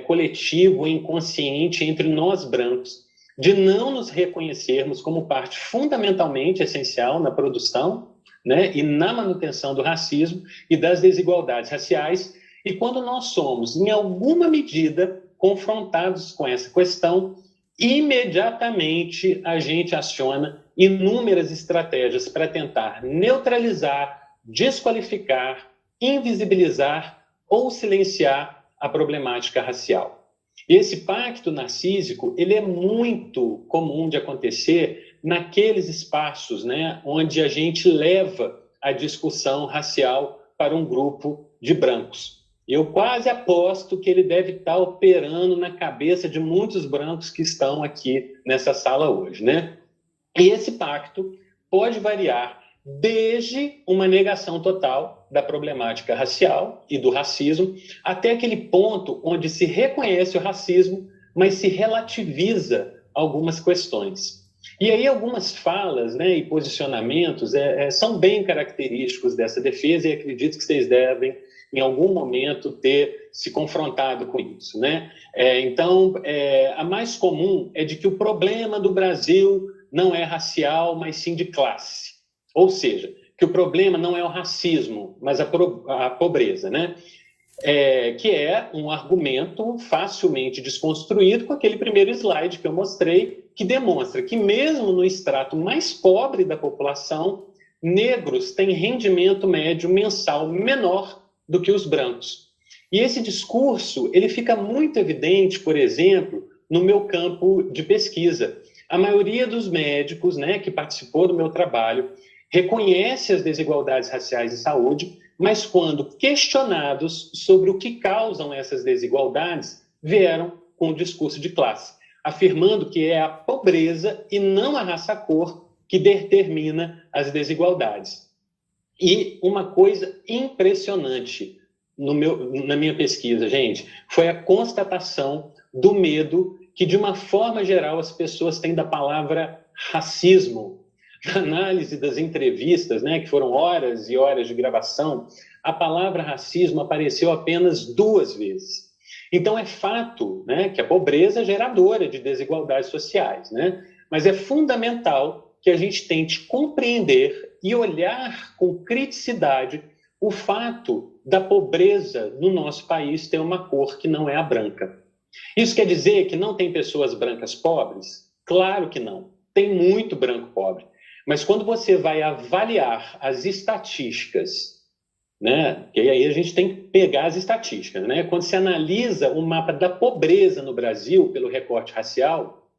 coletivo e inconsciente entre nós brancos, de não nos reconhecermos como parte fundamentalmente essencial na produção, né, e na manutenção do racismo e das desigualdades raciais, e quando nós somos, em alguma medida, confrontados com essa questão, imediatamente a gente aciona inúmeras estratégias para tentar neutralizar, desqualificar, invisibilizar ou silenciar a problemática racial. Esse pacto narcísico, ele é muito comum de acontecer naqueles espaços, né, onde a gente leva a discussão racial para um grupo de brancos. Eu quase aposto que ele deve estar operando na cabeça de muitos brancos que estão aqui nessa sala hoje, né? E esse pacto pode variar desde uma negação total da problemática racial e do racismo, até aquele ponto onde se reconhece o racismo, mas se relativiza algumas questões. E aí algumas falas, né, e posicionamentos são bem característicos dessa defesa, e acredito que vocês devem, em algum momento, ter se confrontado com isso. Né? Então, a mais comum é de que o problema do Brasil não é racial, mas sim de classe. Ou seja, que o problema não é o racismo, mas a pobreza, né? Que é um argumento facilmente desconstruído com aquele primeiro slide que eu mostrei, que demonstra que mesmo no extrato mais pobre da população, negros têm rendimento médio mensal menor do que os brancos. E esse discurso, ele fica muito evidente, por exemplo, no meu campo de pesquisa. A maioria dos médicos, né, que participou do meu trabalho reconhece as desigualdades raciais em saúde, mas quando questionados sobre o que causam essas desigualdades, vieram com o discurso de classe, afirmando que é a pobreza e não a raça-cor que determina as desigualdades. E uma coisa impressionante na minha pesquisa, gente, foi a constatação do medo que, de uma forma geral, as pessoas têm da palavra racismo. Na análise das entrevistas, né, que foram horas e horas de gravação, a palavra racismo apareceu apenas 2 vezes. Então, é fato, né, que a pobreza é geradora de desigualdades sociais, né? Mas é fundamental que a gente tente compreender e olhar com criticidade o fato da pobreza no nosso país ter uma cor que não é a branca. Isso quer dizer que não tem pessoas brancas pobres? Claro que não. Tem muito branco pobre. Mas quando você vai avaliar as estatísticas, né, e aí a gente tem que pegar as estatísticas, né? Quando se analisa o mapa da pobreza no Brasil pelo recorte racial,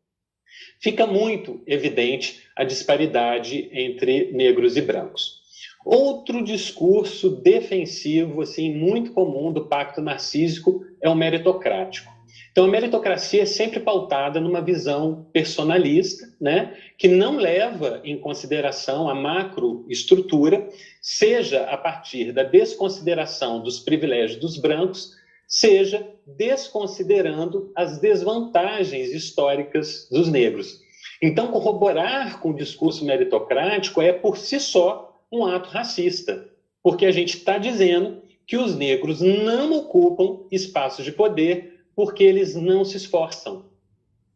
fica muito evidente a disparidade entre negros e brancos. Outro discurso defensivo, assim, muito comum do pacto narcísico é o meritocrático. Então, a meritocracia é sempre pautada numa visão personalista, né, que não leva em consideração a macroestrutura, seja a partir da desconsideração dos privilégios dos brancos, seja desconsiderando as desvantagens históricas dos negros. Então, corroborar com o discurso meritocrático é, por si só, um ato racista, porque a gente está dizendo que os negros não ocupam espaços de poder porque eles não se esforçam.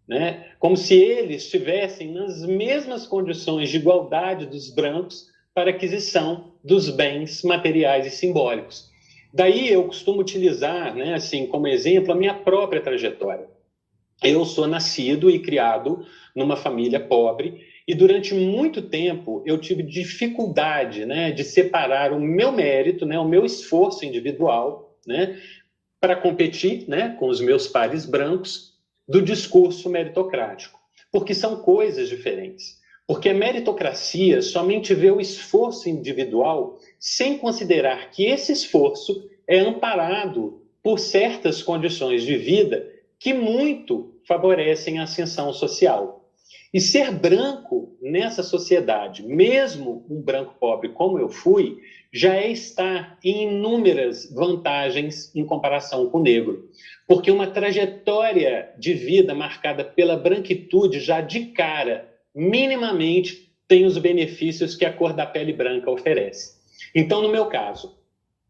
né? Como se eles estivessem nas mesmas condições de igualdade dos brancos para aquisição dos bens materiais e simbólicos. Daí eu costumo utilizar, né, assim, como exemplo, a minha própria trajetória. Eu sou nascido e criado numa família pobre e durante muito tempo eu tive dificuldade, né, de separar o meu mérito, né, o meu esforço individual, né, para competir, né, com os meus pares brancos do discurso meritocrático, porque são coisas diferentes. Porque a meritocracia somente vê o esforço individual sem considerar que esse esforço é amparado por certas condições de vida que muito favorecem a ascensão social. E ser branco nessa sociedade, mesmo um branco pobre como eu fui, já é estar em inúmeras vantagens em comparação com o negro. Porque uma trajetória de vida marcada pela branquitude já de cara, minimamente, tem os benefícios que a cor da pele branca oferece. Então, no meu caso,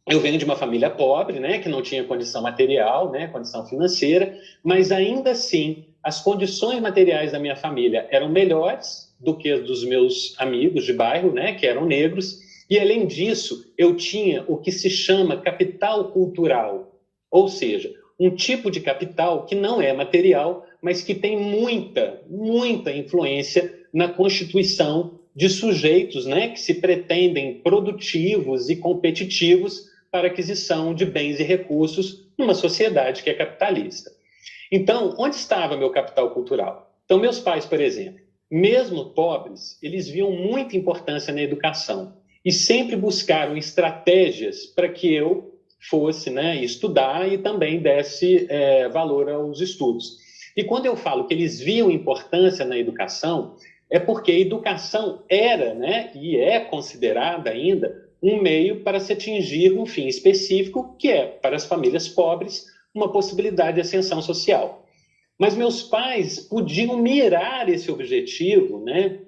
eu venho de uma família pobre, né, que não tinha condição material, né, condição financeira, mas ainda assim, as condições materiais da minha família eram melhores do que as dos meus amigos de bairro, né, que eram negros, e além disso, eu tinha o que se chama capital cultural, ou seja, um tipo de capital que não é material, mas que tem muita influência na constituição de sujeitos, né, que se pretendem produtivos e competitivos para aquisição de bens e recursos numa sociedade que é capitalista. Então, onde estava meu capital cultural? Então, meus pais, por exemplo, mesmo pobres, eles viam muita importância na educação e sempre buscaram estratégias para que eu fosse, né, estudar e também desse valor aos estudos. E quando eu falo que eles viam importância na educação, é porque a educação era, né, e é considerada ainda um meio para se atingir um fim específico, que é, para as famílias pobres, uma possibilidade de ascensão social. Mas meus pais podiam mirar esse objetivo, né,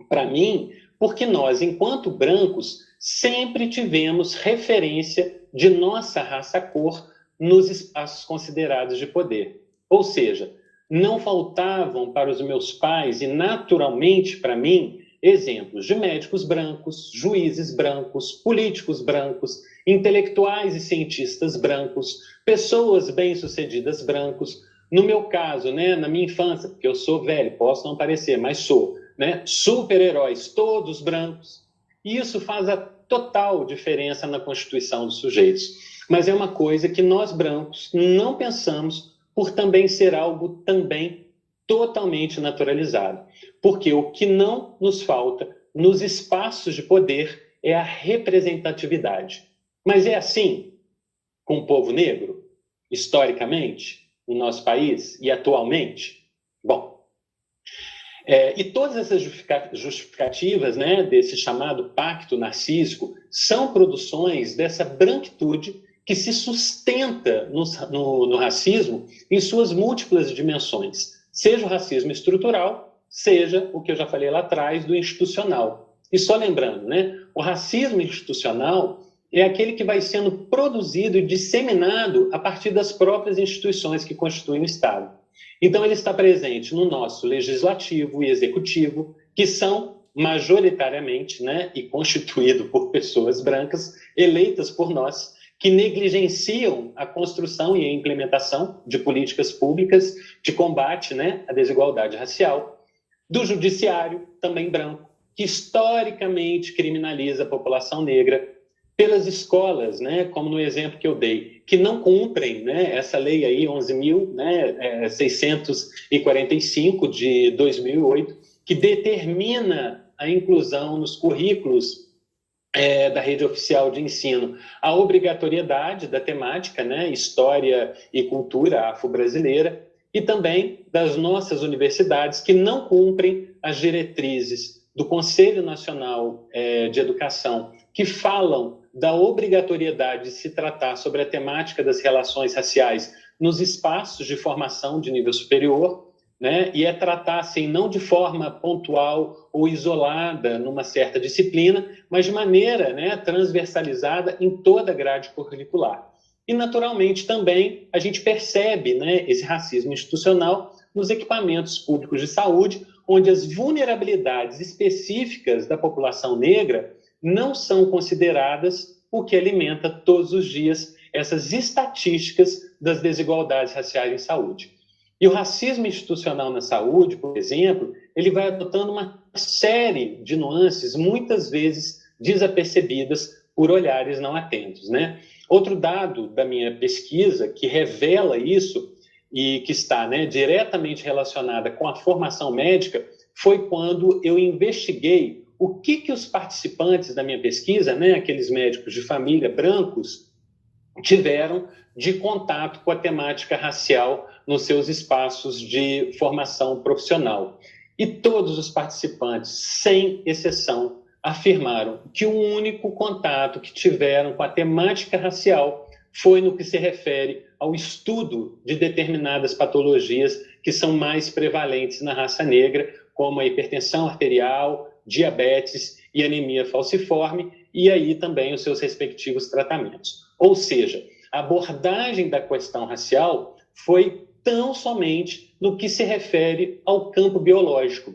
para mim, porque nós, enquanto brancos, sempre tivemos referência de nossa raça-cor nos espaços considerados de poder. Ou seja, não faltavam para os meus pais, e naturalmente para mim, exemplos de médicos brancos, juízes brancos, políticos brancos, intelectuais e cientistas brancos, pessoas bem-sucedidas brancos. No meu caso, né, na minha infância, porque eu sou velho, posso não parecer, mas sou, né, super-heróis, todos brancos. E isso faz a total diferença na constituição dos sujeitos. Mas é uma coisa que nós brancos não pensamos por também ser algo também totalmente naturalizado. Porque o que não nos falta nos espaços de poder é a representatividade. Mas é assim com o povo negro, historicamente, no nosso país e atualmente? Bom, e todas essas justificativas, né, desse chamado pacto narcísico são produções dessa branquitude que se sustenta no racismo em suas múltiplas dimensões, seja o racismo estrutural, seja o que eu já falei lá atrás, do institucional. E só lembrando, né, o racismo institucional é aquele que vai sendo produzido e disseminado a partir das próprias instituições que constituem o Estado. Então, ele está presente no nosso legislativo e executivo, que são majoritariamente, né, e constituído por pessoas brancas eleitas por nós, que negligenciam a construção e a implementação de políticas públicas de combate, né, à desigualdade racial, do judiciário, também branco, que historicamente criminaliza a população negra, pelas escolas, né, como no exemplo que eu dei, que não cumprem, né, essa lei aí 11.645 de 2008, que determina a inclusão nos currículos da rede oficial de ensino, a obrigatoriedade da temática, né, história e cultura afro-brasileira, e também das nossas universidades que não cumprem as diretrizes do Conselho Nacional de Educação, que falam da obrigatoriedade de se tratar sobre a temática das relações raciais nos espaços de formação de nível superior, né? E tratar assim, não de forma pontual ou isolada numa certa disciplina, mas de maneira, né, transversalizada em toda a grade curricular. E, naturalmente, também a gente percebe, né, esse racismo institucional nos equipamentos públicos de saúde, onde as vulnerabilidades específicas da população negra não são consideradas, o que alimenta todos os dias essas estatísticas das desigualdades raciais em saúde. E o racismo institucional na saúde, por exemplo, ele vai adotando uma série de nuances, muitas vezes desapercebidas por olhares não atentos, né? Outro dado da minha pesquisa que revela isso e que está, né, diretamente relacionada com a formação médica foi quando eu investiguei o que os participantes da minha pesquisa, né, aqueles médicos de família brancos, tiveram de contato com a temática racial nos seus espaços de formação profissional. E todos os participantes, sem exceção, afirmaram que o único contato que tiveram com a temática racial foi no que se refere ao estudo de determinadas patologias que são mais prevalentes na raça negra, como a hipertensão arterial, diabetes e anemia falciforme, e aí também os seus respectivos tratamentos. Ou seja, a abordagem da questão racial foi tão somente no que se refere ao campo biológico,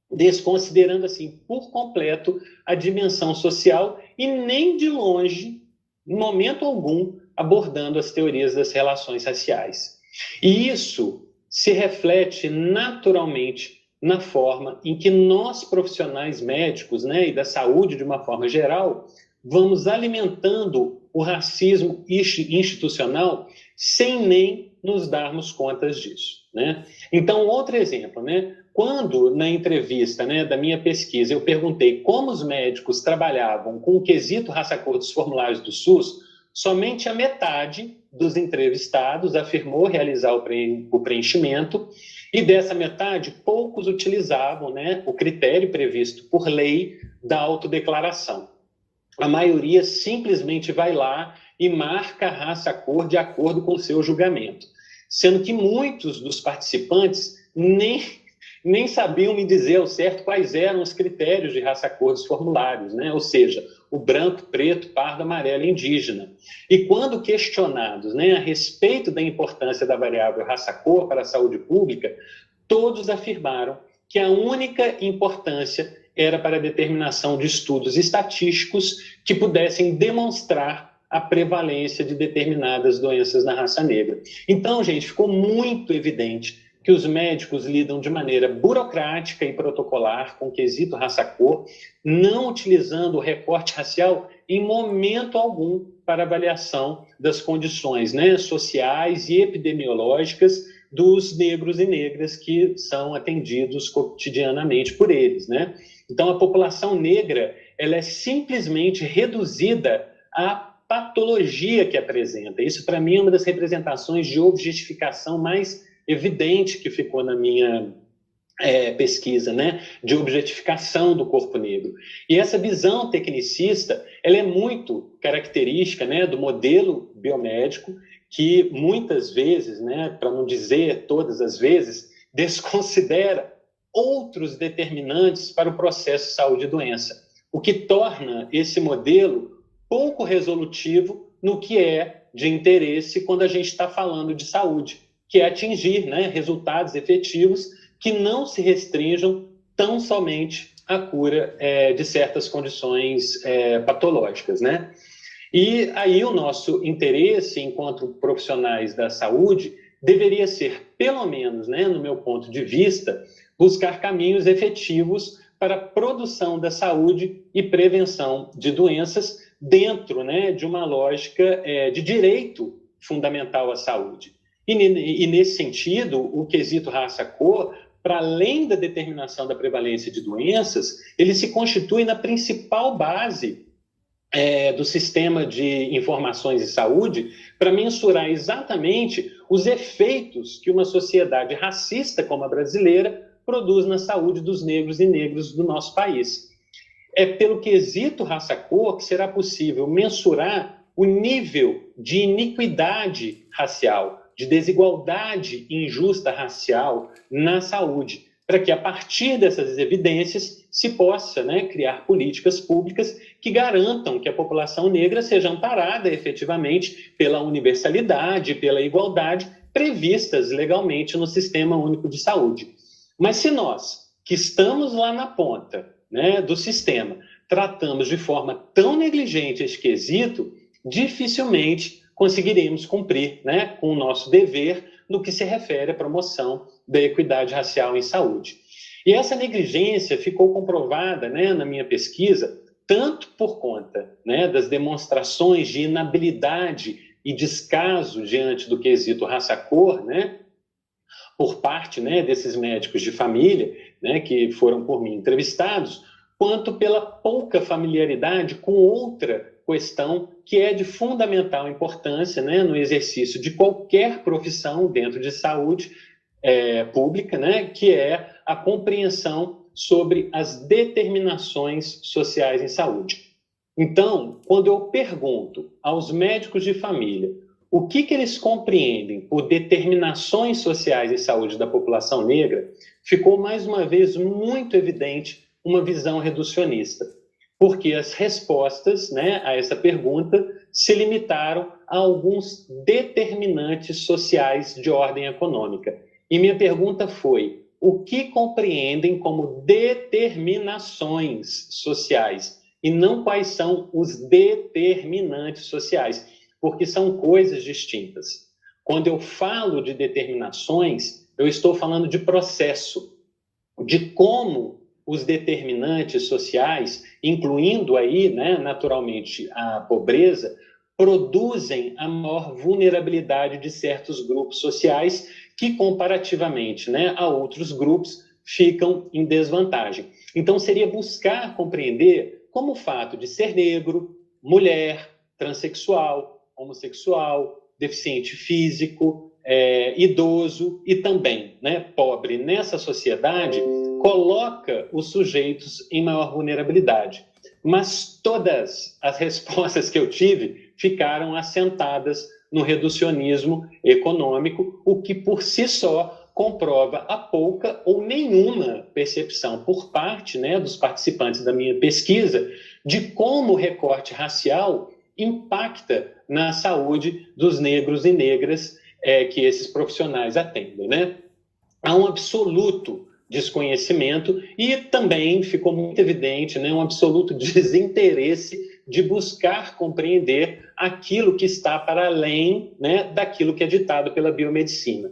desconsiderando assim por completo a dimensão social e nem de longe, em momento algum, abordando as teorias das relações raciais. E isso se reflete naturalmente na forma em que nós, profissionais médicos, né, e da saúde de uma forma geral, vamos alimentando o racismo institucional sem nem nos darmos conta disso, né? Então, outro exemplo, né? Quando, na entrevista, né, da minha pesquisa, eu perguntei como os médicos trabalhavam com o quesito raça-cor dos formulários do SUS, somente a metade dos entrevistados afirmou realizar o preenchimento, e dessa metade, poucos utilizavam, né, o critério previsto por lei da autodeclaração. A maioria simplesmente vai lá e marca a raça-cor de acordo com o seu julgamento, sendo que muitos dos participantes nem sabiam me dizer ao certo quais eram os critérios de raça-cor dos formulários, né? Ou seja, o branco, preto, pardo, amarelo e indígena. E quando questionados, né, a respeito da importância da variável raça-cor para a saúde pública, todos afirmaram que a única importância era para a determinação de estudos estatísticos que pudessem demonstrar a prevalência de determinadas doenças na raça negra. Então, gente, ficou muito evidente que os médicos lidam de maneira burocrática e protocolar com o quesito raça-cor, não utilizando o recorte racial em momento algum para avaliação das condições, né, sociais e epidemiológicas dos negros e negras que são atendidos cotidianamente por eles, né? Então, a população negra, ela é simplesmente reduzida à patologia que apresenta. Isso, para mim, é uma das representações de objetificação mais evidente que ficou na minha pesquisa, né, de objetificação do corpo negro. E essa visão tecnicista, ela é muito característica, né, do modelo biomédico, que muitas vezes, né, para não dizer todas as vezes, desconsidera outros determinantes para o processo saúde e doença, o que torna esse modelo pouco resolutivo no que é de interesse quando a gente está falando de saúde, que é atingir, né, resultados efetivos que não se restringam tão somente à cura de certas condições patológicas, né? E aí o nosso interesse, enquanto profissionais da saúde, deveria ser, pelo menos, né, no meu ponto de vista, buscar caminhos efetivos para a produção da saúde e prevenção de doenças dentro, né, de uma lógica de direito fundamental à saúde. E nesse sentido, o quesito raça-cor, para além da determinação da prevalência de doenças, ele se constitui na principal base do sistema de informações de saúde para mensurar exatamente os efeitos que uma sociedade racista como a brasileira produz na saúde dos negros e negras do nosso país. É pelo quesito raça-cor que será possível mensurar o nível de iniquidade racial, de desigualdade injusta racial na saúde, para que, a partir dessas evidências, se possa, né, criar políticas públicas que garantam que a população negra seja amparada efetivamente pela universalidade, pela igualdade, previstas legalmente no Sistema Único de Saúde. Mas se nós, que estamos lá na ponta, né, do sistema, tratamos de forma tão negligente esse quesito, dificilmente conseguiremos cumprir, né, com o nosso dever no que se refere à promoção da equidade racial em saúde. E essa negligência ficou comprovada, né, na minha pesquisa, tanto por conta, né, das demonstrações de inabilidade e descaso diante do quesito raça-cor, né, por parte, né, desses médicos de família, né, que foram por mim entrevistados, quanto pela pouca familiaridade com outra questão que é de fundamental importância, né, no exercício de qualquer profissão dentro de saúde pública, né, que é a compreensão sobre as determinações sociais em saúde. Então, quando eu pergunto aos médicos de família o que eles compreendem por determinações sociais em saúde da população negra, ficou mais uma vez muito evidente uma visão reducionista, porque as respostas, né, a essa pergunta se limitaram a alguns determinantes sociais de ordem econômica. E minha pergunta foi: o que compreendem como determinações sociais e não quais são os determinantes sociais, porque são coisas distintas. Quando eu falo de determinações, eu estou falando de processo, de como os determinantes sociais, incluindo aí, né, naturalmente, a pobreza, produzem a maior vulnerabilidade de certos grupos sociais que, comparativamente, né, a outros grupos, ficam em desvantagem. Então, seria buscar compreender como o fato de ser negro, mulher, transexual, homossexual, deficiente físico, idoso e também, né, pobre nessa sociedade, coloca os sujeitos em maior vulnerabilidade. Mas todas as respostas que eu tive ficaram assentadas no reducionismo econômico, o que por si só comprova a pouca ou nenhuma percepção por parte, né, dos participantes da minha pesquisa de como o recorte racial impacta na saúde dos negros e negras que esses profissionais atendem, né? Há um absoluto desconhecimento e também ficou muito evidente, né, um absoluto desinteresse de buscar compreender aquilo que está para além, né, daquilo que é ditado pela biomedicina.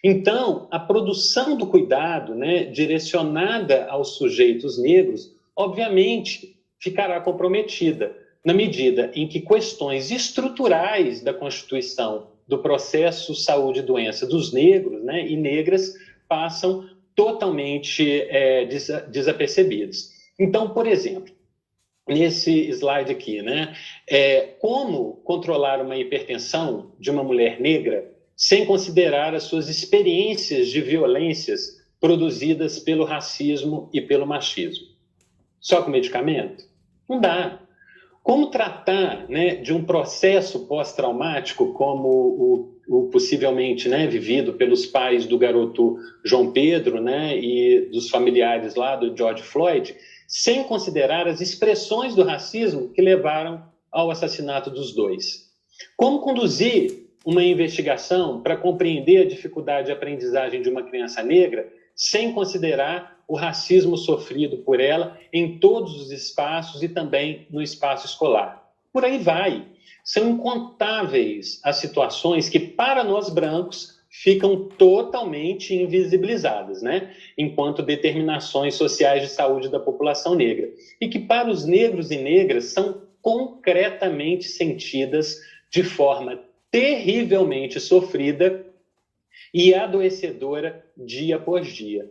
Então, a produção do cuidado, né, direcionada aos sujeitos negros, obviamente ficará comprometida, na medida em que questões estruturais da constituição do processo saúde e doença dos negros, né, e negras passam totalmente desapercebidos. Então, por exemplo, nesse slide aqui, né, como controlar uma hipertensão de uma mulher negra sem considerar as suas experiências de violências produzidas pelo racismo e pelo machismo? Só com medicamento? Não dá. Como tratar, né, de um processo pós-traumático como o possivelmente, né, vivido pelos pais do garoto João Pedro, né, e dos familiares lá do George Floyd, sem considerar as expressões do racismo que levaram ao assassinato dos dois? Como conduzir uma investigação para compreender a dificuldade de aprendizagem de uma criança negra sem considerar o racismo sofrido por ela em todos os espaços e também no espaço escolar? Por aí vai. São incontáveis as situações que, para nós brancos, ficam totalmente invisibilizadas, né, enquanto determinações sociais de saúde da população negra, e que, para os negros e negras, são concretamente sentidas de forma terrivelmente sofrida e adoecedora dia após dia.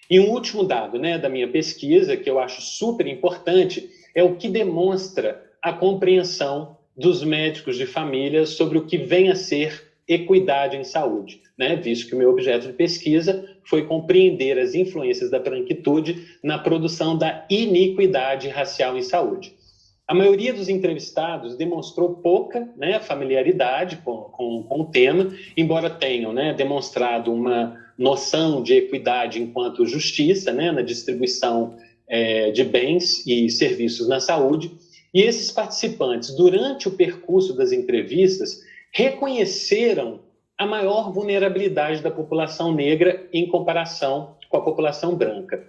E um último dado, né, da minha pesquisa, que eu acho super importante, é o que demonstra a compreensão dos médicos de família sobre o que vem a ser equidade em saúde, né, visto que o meu objeto de pesquisa foi compreender as influências da branquitude na produção da iniquidade racial em saúde. A maioria dos entrevistados demonstrou pouca, né, familiaridade com o tema, embora tenham, né, demonstrado uma noção de equidade enquanto justiça, né, na distribuição de bens e serviços na saúde. E esses participantes, durante o percurso das entrevistas, reconheceram a maior vulnerabilidade da população negra em comparação com a população branca,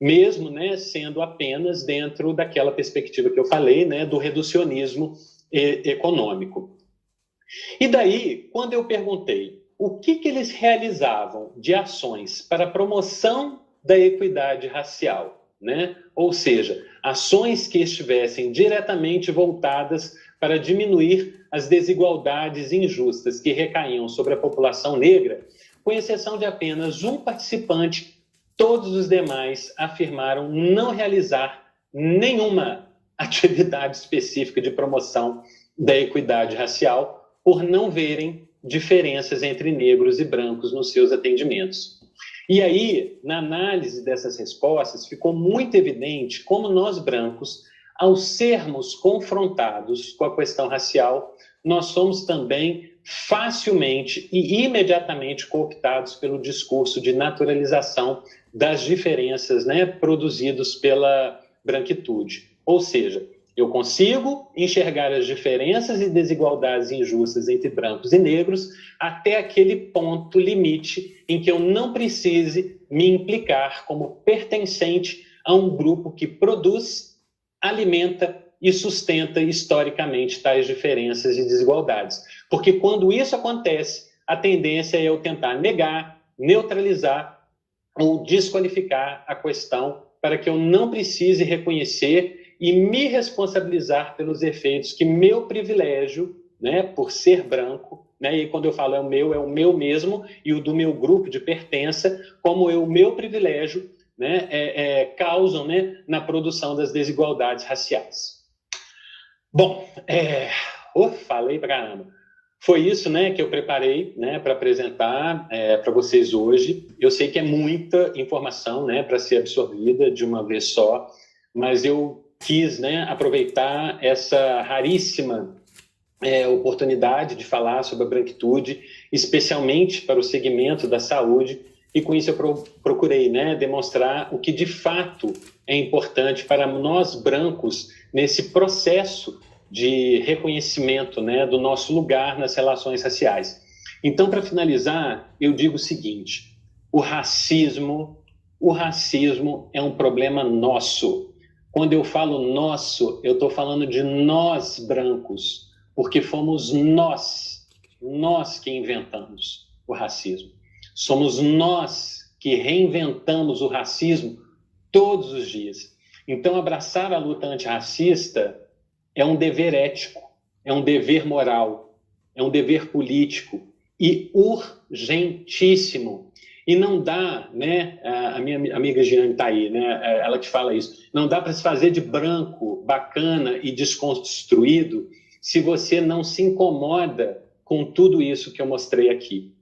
mesmo, né, sendo apenas dentro daquela perspectiva que eu falei, né, do reducionismo econômico. E daí, quando eu perguntei o que eles realizavam de ações para a promoção da equidade racial, né? Ou seja, ações que estivessem diretamente voltadas para diminuir as desigualdades injustas que recaíam sobre a população negra, com exceção de apenas um participante, todos os demais afirmaram não realizar nenhuma atividade específica de promoção da equidade racial, por não verem diferenças entre negros e brancos nos seus atendimentos. E aí, na análise dessas respostas, ficou muito evidente como nós brancos, ao sermos confrontados com a questão racial, nós somos também facilmente e imediatamente cooptados pelo discurso de naturalização das diferenças, né, produzidos pela branquitude. Ou seja, eu consigo enxergar as diferenças e desigualdades injustas entre brancos e negros até aquele ponto limite em que eu não precise me implicar como pertencente a um grupo que produz, alimenta e sustenta historicamente tais diferenças e desigualdades. Porque quando isso acontece, a tendência é eu tentar negar, neutralizar ou desqualificar a questão para que eu não precise reconhecer e me responsabilizar pelos efeitos que meu privilégio, né, por ser branco, né, e quando eu falo é o meu mesmo e o do meu grupo de pertença, como o meu privilégio, né, causam, né, na produção das desigualdades raciais. Bom, falei pra caramba. Foi isso, né, que eu preparei, né, para apresentar para vocês hoje. Eu sei que é muita informação, né, para ser absorvida de uma vez só, mas eu quis, né, aproveitar essa raríssima oportunidade de falar sobre a branquitude, especialmente para o segmento da saúde, e com isso eu procurei, né, demonstrar o que de fato é importante para nós brancos nesse processo de reconhecimento, né, do nosso lugar nas relações raciais. Então, para finalizar, eu digo o seguinte: o racismo é um problema nosso. Quando eu falo nosso, eu estou falando de nós brancos, porque fomos nós que inventamos o racismo. Somos nós que reinventamos o racismo todos os dias. Então, abraçar a luta antirracista é um dever ético, é um dever moral, é um dever político e urgentíssimo. E não dá, né, a minha amiga Giane está aí, né, ela que fala isso, não dá para se fazer de branco, bacana e desconstruído se você não se incomoda com tudo isso que eu mostrei aqui.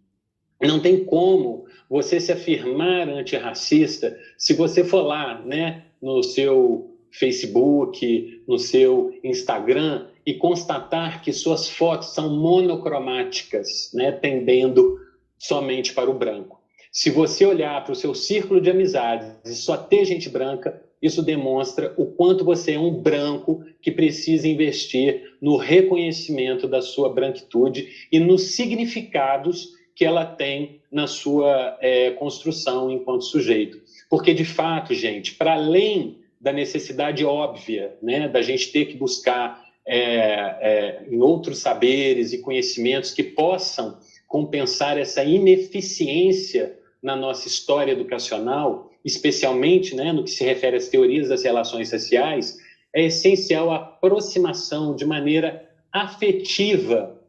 Não tem como você se afirmar antirracista se você for lá, né, no seu Facebook, no seu Instagram e constatar que suas fotos são monocromáticas, né, tendendo somente para o branco. Se você olhar para o seu círculo de amizades e só ter gente branca, isso demonstra o quanto você é um branco que precisa investir no reconhecimento da sua branquitude e nos significados que ela tem na sua construção enquanto sujeito. Porque, de fato, gente, para além da necessidade óbvia, né, da gente ter que buscar em outros saberes e conhecimentos que possam compensar essa ineficiência na nossa história educacional, especialmente, né, no que se refere às teorias das relações raciais, é essencial a aproximação de maneira afetiva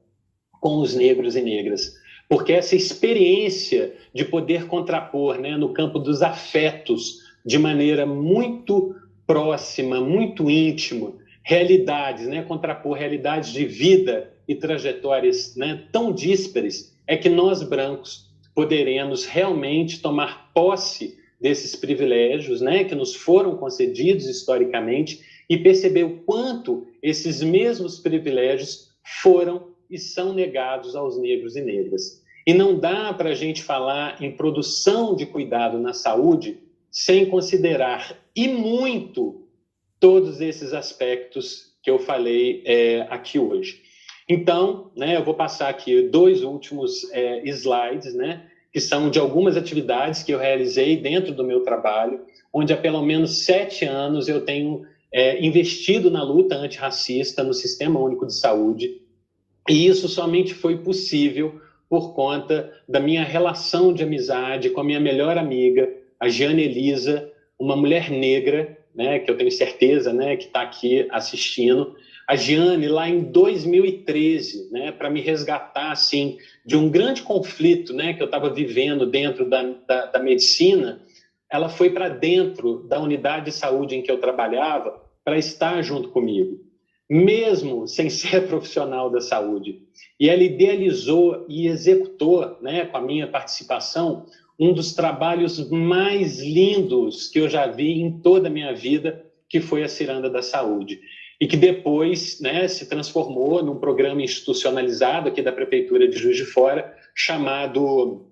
com os negros e negras, porque essa experiência de poder contrapor, né, no campo dos afetos, de maneira muito próxima, muito íntima, realidades, né, contrapor realidades de vida e trajetórias, né, tão díspares, é que nós brancos poderemos realmente tomar posse desses privilégios, né, que nos foram concedidos historicamente e perceber o quanto esses mesmos privilégios foram e são negados aos negros e negras. E não dá para a gente falar em produção de cuidado na saúde sem considerar, e muito, todos esses aspectos que eu falei aqui hoje. Então, né, eu vou passar aqui 2 últimos slides, né, que são de algumas atividades que eu realizei dentro do meu trabalho, onde há pelo menos 7 anos eu tenho investido na luta antirracista no Sistema Único de Saúde, e isso somente foi possível por conta da minha relação de amizade com a minha melhor amiga, a Jeane Elisa, uma mulher negra, né, que eu tenho certeza, né, que está aqui assistindo. A Jeane, lá em 2013, né, para me resgatar assim, de um grande conflito, né, que eu estava vivendo dentro da medicina, ela foi para dentro da unidade de saúde em que eu trabalhava para estar junto comigo, mesmo sem ser profissional da saúde. E ela idealizou e executou, né, com a minha participação, um dos trabalhos mais lindos que eu já vi em toda a minha vida, que foi a Ciranda da Saúde. E que depois, né, se transformou num programa institucionalizado aqui da Prefeitura de Juiz de Fora, chamado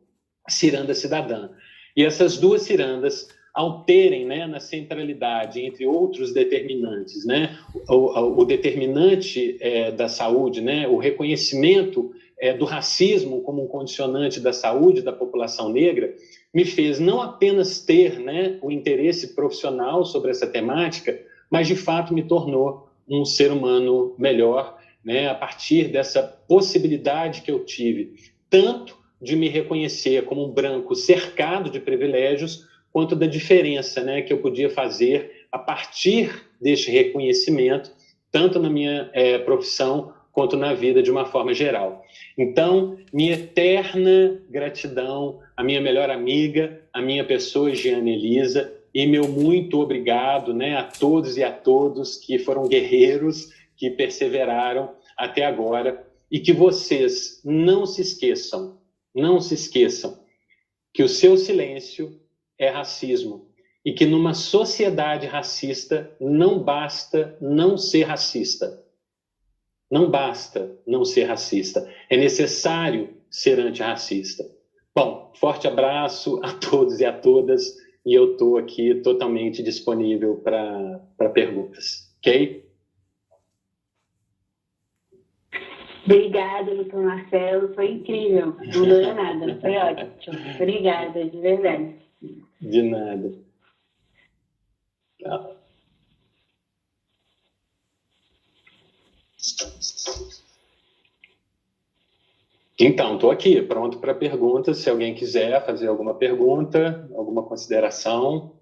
Ciranda Cidadã. E essas 2 cirandas, ao terem, né, na centralidade, entre outros determinantes, né, o determinante da saúde, né, o reconhecimento do racismo como um condicionante da saúde da população negra, me fez não apenas ter, né, o interesse profissional sobre essa temática, mas de fato me tornou um ser humano melhor, né, a partir dessa possibilidade que eu tive, tanto de me reconhecer como um branco cercado de privilégios, quanto da diferença, né, que eu podia fazer a partir deste reconhecimento, tanto na minha profissão, quanto na vida de uma forma geral. Então, minha eterna gratidão à minha melhor amiga, à minha pessoa, Jeane Elisa, e meu muito obrigado, né, a todos e a todos que foram guerreiros, que perseveraram até agora, e que vocês não se esqueçam que o seu silêncio é racismo e que numa sociedade racista não basta não ser racista. Não basta não ser racista. É necessário ser antirracista. Bom, forte abraço a todos e a todas e eu estou aqui totalmente disponível para perguntas. Ok? Obrigada, doutor Marcelo. Foi incrível. Não doeu nada. Foi ótimo. Obrigada, de verdade. De nada. Então, estou aqui, pronto para perguntas. Se alguém quiser fazer alguma pergunta, alguma consideração.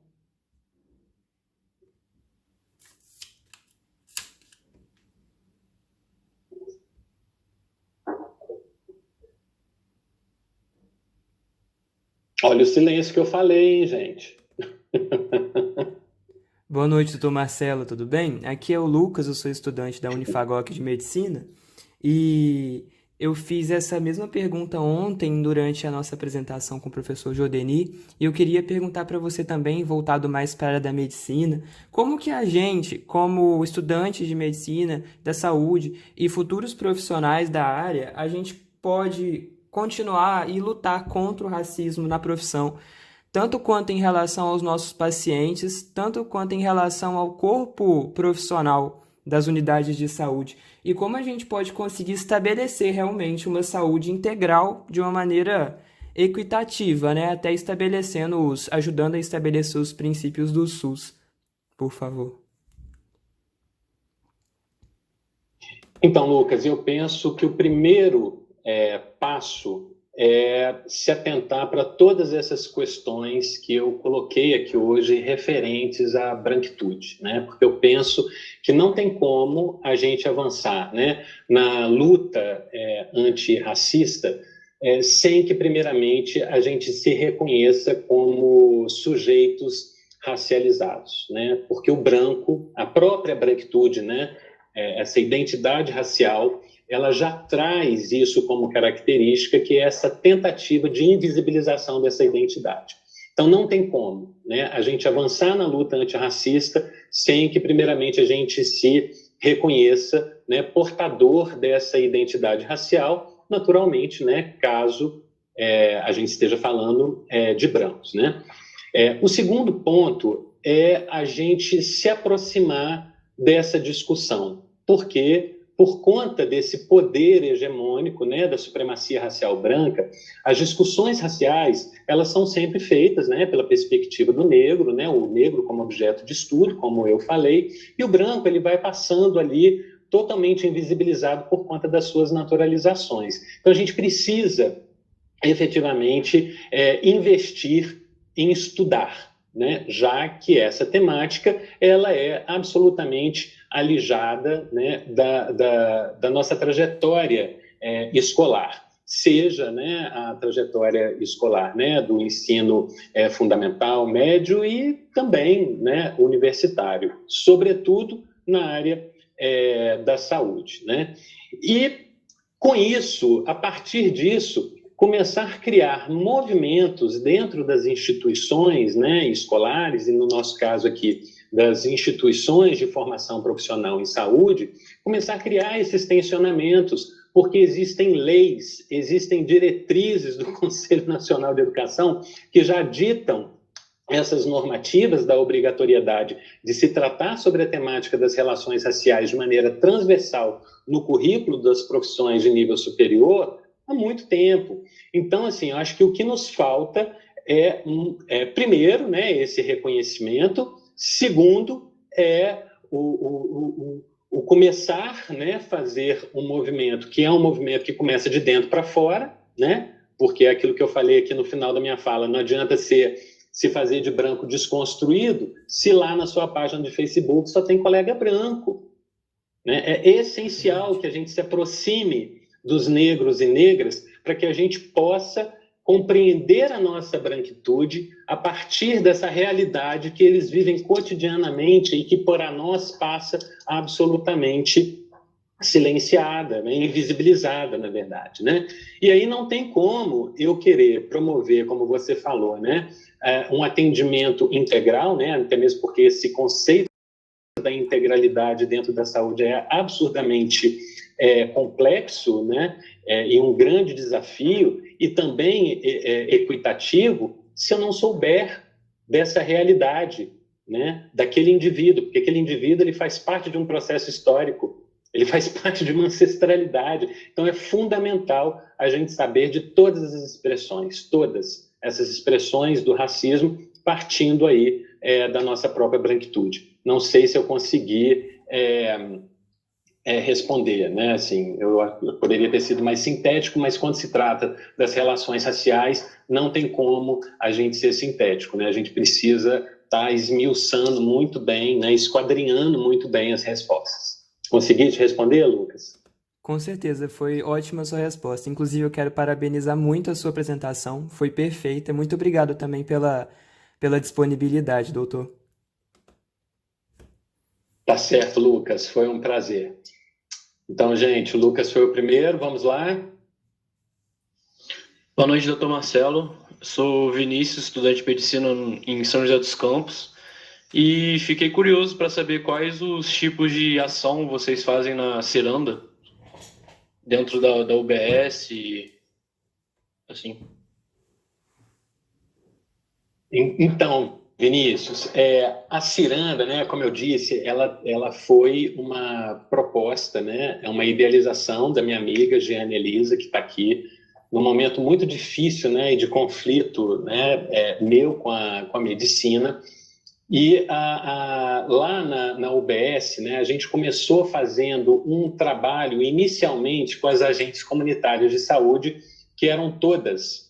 Olha o silêncio que eu falei, hein, gente. Boa noite, doutor Marcelo, tudo bem? Aqui é o Lucas, eu sou estudante da Unifagoc de Medicina e eu fiz essa mesma pergunta ontem durante a nossa apresentação com o professor Jodeni e eu queria perguntar para você também, voltado mais para a área da medicina, como que a gente, como estudantes de medicina, da saúde e futuros profissionais da área, a gente pode continuar e lutar contra o racismo na profissão, tanto quanto em relação aos nossos pacientes, tanto quanto em relação ao corpo profissional das unidades de saúde, e como a gente pode conseguir estabelecer realmente uma saúde integral de uma maneira equitativa, né? Até ajudando a estabelecer os princípios do SUS, por favor. Então, Lucas, eu penso que o primeiro passo é se atentar para todas essas questões que eu coloquei aqui hoje referentes à branquitude, né? Porque eu penso que não tem como a gente avançar, né, na luta antirracista sem que, primeiramente, a gente se reconheça como sujeitos racializados, né? Porque o branco, a própria branquitude, né, essa identidade racial, ela já traz isso como característica, que é essa tentativa de invisibilização dessa identidade. Então, não tem como, né, a gente avançar na luta antirracista sem que, primeiramente, a gente se reconheça, né, portador dessa identidade racial, naturalmente, né, caso a gente esteja falando de brancos, né? O segundo ponto é a gente se aproximar dessa discussão. Por quê? por conta desse poder hegemônico, né, da supremacia racial branca, as discussões raciais, elas são sempre feitas, né, pela perspectiva do negro, né, o negro como objeto de estudo, como eu falei, e o branco ele vai passando ali totalmente invisibilizado por conta das suas naturalizações. Então a gente precisa efetivamente investir em estudar, né, já que essa temática ela é absolutamente alijada, né, da nossa trajetória escolar, seja, né, a trajetória escolar, né, do ensino fundamental, médio e também, né, universitário, sobretudo na área da saúde, né? E com isso, a partir disso, começar a criar movimentos dentro das instituições, né, escolares, e no nosso caso aqui, das instituições de formação profissional em saúde, começar a criar esses tensionamentos, porque existem leis, existem diretrizes do Conselho Nacional de Educação que já ditam essas normativas da obrigatoriedade de se tratar sobre a temática das relações raciais de maneira transversal no currículo das profissões de nível superior há muito tempo. Então, assim, eu acho que o que nos falta primeiro, né, esse reconhecimento, segundo, o começar, né, fazer um movimento que é um movimento que começa de dentro para fora, né, porque é aquilo que eu falei aqui no final da minha fala, não adianta se fazer de branco desconstruído se lá na sua página de Facebook só tem colega branco, né? É essencial que a gente se aproxime dos negros e negras para que a gente possa compreender a nossa branquitude a partir dessa realidade que eles vivem cotidianamente e que por a nós passa absolutamente silenciada, né, invisibilizada, na verdade, né? E aí não tem como eu querer promover, como você falou, né, um atendimento integral, né, até mesmo porque esse conceito da integralidade dentro da saúde é absurdamente complexo, né, e um grande desafio, e também equitativo, se eu não souber dessa realidade, né, daquele indivíduo, porque aquele indivíduo ele faz parte de um processo histórico, ele faz parte de uma ancestralidade. Então é fundamental a gente saber de todas as expressões, todas essas expressões do racismo, partindo aí da nossa própria branquitude. Não sei se eu consegui responder, né? Assim, eu poderia ter sido mais sintético, mas quando se trata das relações raciais, não tem como a gente ser sintético, né? A gente precisa estar esmiuçando muito bem, né? Esquadrinhando muito bem as respostas. Consegui te responder, Lucas? Com certeza, foi ótima a sua resposta. Inclusive, eu quero parabenizar muito a sua apresentação, foi perfeita. Muito obrigado também pela disponibilidade, doutor. Tá certo, Lucas, foi um prazer. Então, gente, o Lucas foi o primeiro, vamos lá. Boa noite, doutor Marcelo. Sou Vinícius, estudante de medicina em São José dos Campos. E fiquei curioso para saber quais os tipos de ação vocês fazem na Ciranda, dentro da UBS, assim. Então, Vinícius, a Ciranda, né, como eu disse, ela foi uma proposta, né, é uma idealização da minha amiga Jeane Elisa, que está aqui, num momento muito difícil, né, e de conflito, né, meu com a medicina. E lá na UBS, né, a gente começou fazendo um trabalho inicialmente com as agentes comunitárias de saúde, que eram todas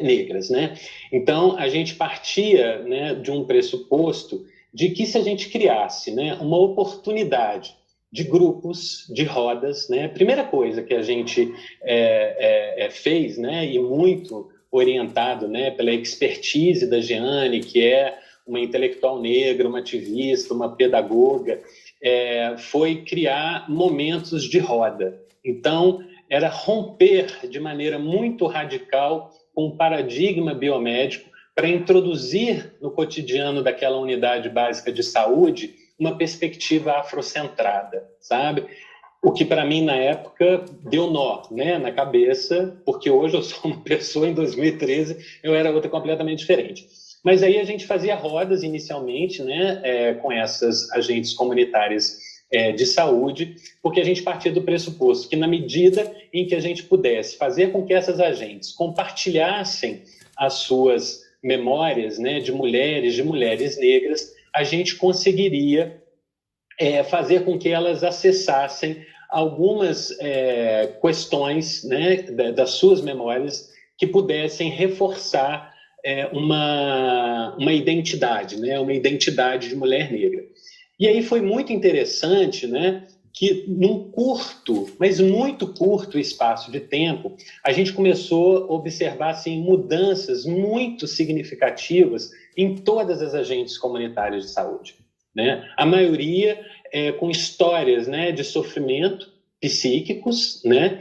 negras, né? Então, a gente partia, né, de um pressuposto de que se a gente criasse, né, uma oportunidade de grupos, de rodas, né? A primeira coisa que a gente fez, né, e muito orientado, né, pela expertise da Jeane, que é uma intelectual negra, uma ativista, uma pedagoga, foi criar momentos de roda. Então, era romper de maneira muito radical com um paradigma biomédico para introduzir no cotidiano daquela unidade básica de saúde uma perspectiva afrocentrada, sabe? O que para mim na época deu nó, né, na cabeça, porque hoje eu sou uma pessoa, em 2013 eu era outra completamente diferente. Mas aí a gente fazia rodas inicialmente, né, com essas agentes comunitárias de saúde, porque a gente partia do pressuposto que, na medida em que a gente pudesse fazer com que essas agentes compartilhassem as suas memórias, né, de mulheres negras, a gente conseguiria fazer com que elas acessassem algumas questões, né, das suas memórias que pudessem reforçar uma identidade, né, uma identidade de mulher negra. E aí foi muito interessante, né, que num curto, mas muito curto espaço de tempo, a gente começou a observar assim, mudanças muito significativas em todas as agentes comunitárias de saúde, né? A maioria com histórias, né, de sofrimento psíquicos, né,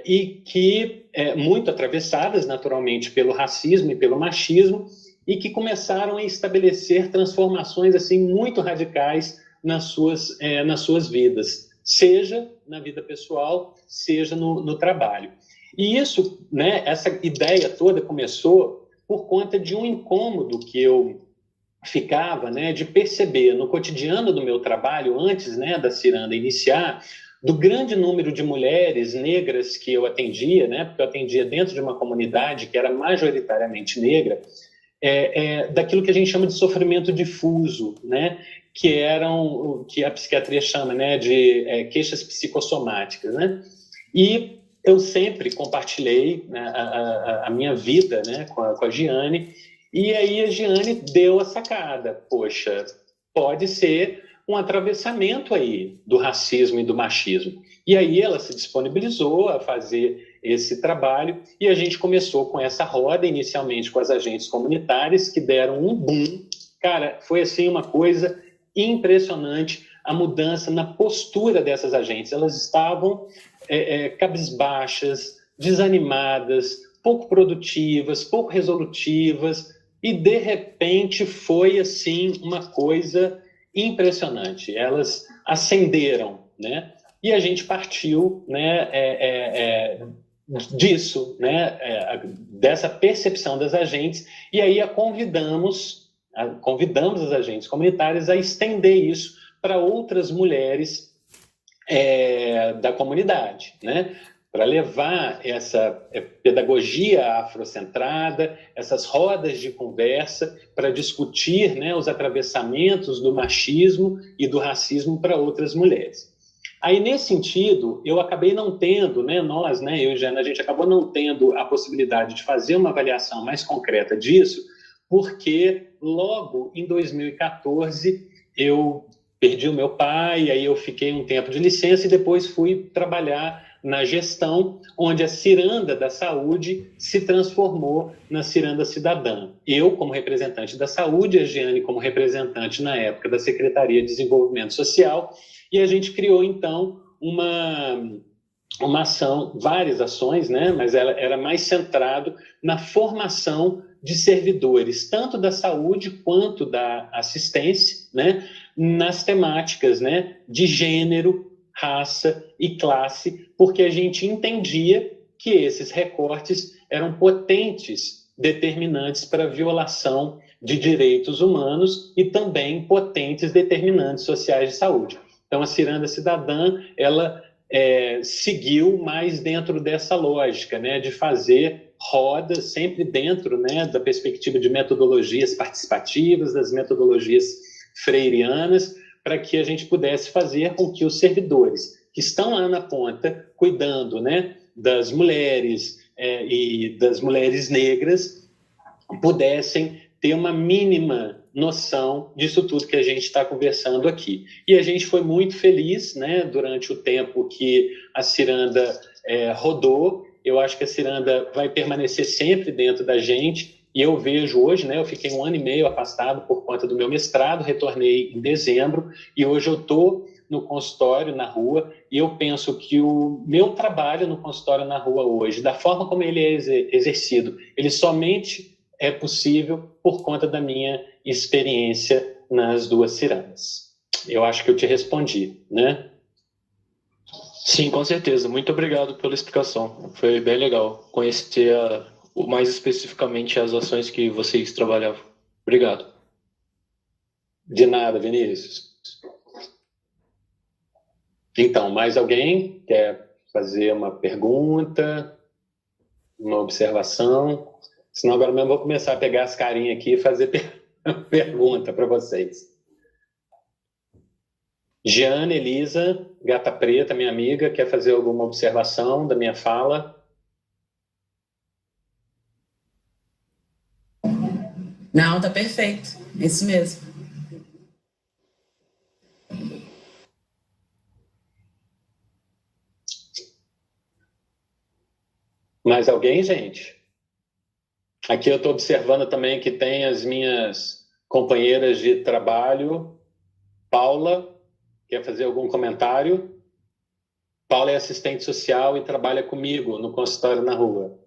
e que muito atravessadas naturalmente pelo racismo e pelo machismo, e que começaram a estabelecer transformações assim muito radicais nas suas vidas, seja na vida pessoal, seja no trabalho. E isso, né, essa ideia toda começou por conta de um incômodo que eu ficava, né, de perceber no cotidiano do meu trabalho, antes, né, da Ciranda iniciar, do grande número de mulheres negras que eu atendia, né, porque eu atendia dentro de uma comunidade que era majoritariamente negra, daquilo que a gente chama de sofrimento difuso, né, que a psiquiatria chama, né, de queixas psicossomáticas, né, e eu sempre compartilhei, né, a minha vida, né, com a Giane, e aí a Giane deu a sacada, poxa, pode ser um atravessamento aí do racismo e do machismo. E aí ela se disponibilizou a fazer esse trabalho e a gente começou com essa roda, inicialmente com as agentes comunitárias, que deram um boom. Cara, foi assim uma coisa impressionante a mudança na postura dessas agentes. Elas estavam cabisbaixas, desanimadas, pouco produtivas, pouco resolutivas, e de repente foi assim uma coisa impressionante. Elas acenderam, né? E a gente partiu, né, disso, né, dessa percepção das agentes, e aí convidamos as agentes comunitárias a estender isso para outras mulheres da comunidade, né? Para levar essa pedagogia afrocentrada, essas rodas de conversa para discutir, né, os atravessamentos do machismo e do racismo para outras mulheres. Aí, nesse sentido, eu acabei não tendo, né, nós, né, eu e Jana, a gente acabou não tendo a possibilidade de fazer uma avaliação mais concreta disso, porque logo em 2014 eu perdi o meu pai, aí eu fiquei um tempo de licença e depois fui trabalhar na gestão, onde a Ciranda da Saúde se transformou na Ciranda Cidadã. Eu, como representante da saúde, a Giane como representante, na época, da Secretaria de Desenvolvimento Social, e a gente criou, então, uma ação, várias ações, né? Mas ela era mais centrado na formação de servidores, tanto da saúde quanto da assistência, né? Nas temáticas, né, de gênero, raça e classe, porque a gente entendia que esses recortes eram potentes determinantes para a violação de direitos humanos e também potentes determinantes sociais de saúde. Então, a Ciranda Cidadã, ela seguiu mais dentro dessa lógica, né, de fazer rodas sempre dentro, né, da perspectiva de metodologias participativas, das metodologias freirianas, para que a gente pudesse fazer com que os servidores que estão lá na ponta, cuidando, né, das mulheres e das mulheres negras, pudessem ter uma mínima noção disso tudo que a gente está conversando aqui. E a gente foi muito feliz, né, durante o tempo que a Ciranda rodou. Eu acho que a Ciranda vai permanecer sempre dentro da gente. E eu vejo hoje, né, eu fiquei 1 ano e meio afastado por conta do meu mestrado, retornei em dezembro, e hoje eu estou no consultório, na rua, e eu penso que o meu trabalho no consultório na rua hoje, da forma como ele é exercido, ele somente é possível por conta da minha experiência nas 2 cirandas. Eu acho que eu te respondi, né? Sim, com certeza. Muito obrigado pela explicação. Foi bem legal conhecer mais especificamente as ações que vocês trabalhavam. Obrigado. De nada, Vinícius. Então, mais alguém quer fazer uma pergunta, uma observação? Senão agora mesmo eu vou começar a pegar as carinhas aqui e fazer pergunta para vocês. Jeane Elisa, Gata Preta, minha amiga, quer fazer alguma observação da minha fala? Não, tá perfeito. Isso mesmo. Mais alguém, gente? Aqui eu estou observando também que tem as minhas companheiras de trabalho. Paula, quer fazer algum comentário? Paula é assistente social e trabalha comigo no consultório na rua.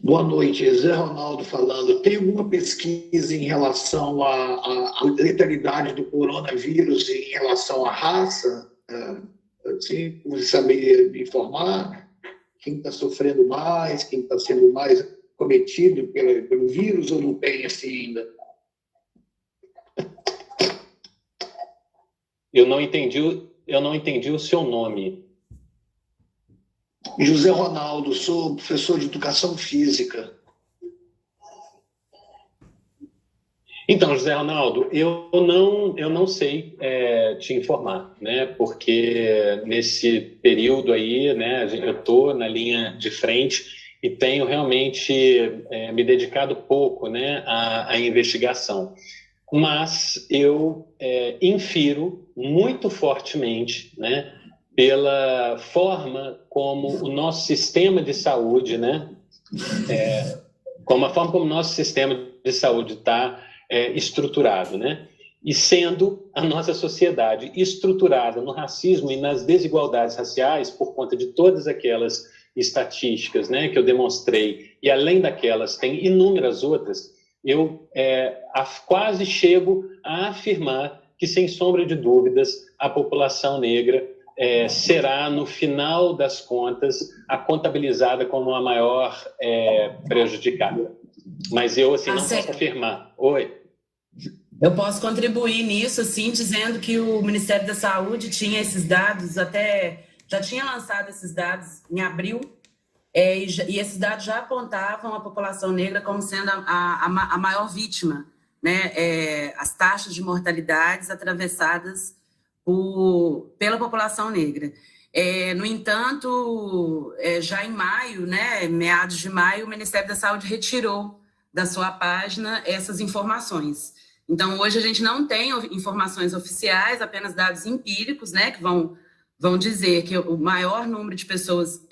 Boa noite, Zé Ronaldo falando. Tem alguma pesquisa em relação à letalidade do coronavírus em relação à raça? Assim, você saberia me informar quem está sofrendo mais, quem está sendo mais cometido pelo vírus, ou não tem assim ainda? Eu não entendi o seu nome. José Ronaldo, sou professor de educação física. Então, José Ronaldo, eu não sei te informar, né? Porque nesse período aí, né, eu estou na linha de frente e tenho realmente me dedicado pouco, né, à investigação. Mas eu infiro muito fortemente, né, pela forma como o nosso sistema de saúde, né, a forma como o nosso sistema de saúde está estruturado, né, e sendo a nossa sociedade estruturada no racismo e nas desigualdades raciais por conta de todas aquelas estatísticas, né, que eu demonstrei, e além daquelas tem inúmeras outras, eu quase chego a afirmar que, sem sombra de dúvidas, a população negra será, no final das contas, a contabilizada como a maior prejudicada. Mas eu, assim, não posso afirmar. Oi? Eu posso contribuir nisso, assim, dizendo que o Ministério da Saúde tinha esses dados, já tinha lançado esses dados em abril, e esses dados já apontavam a população negra como sendo a maior vítima, né? As taxas de mortalidades atravessadas pela população negra. No entanto, já em maio, né, meados de maio, o Ministério da Saúde retirou da sua página essas informações. Então, hoje a gente não tem informações oficiais, apenas dados empíricos, né, que vão dizer que o maior número de pessoas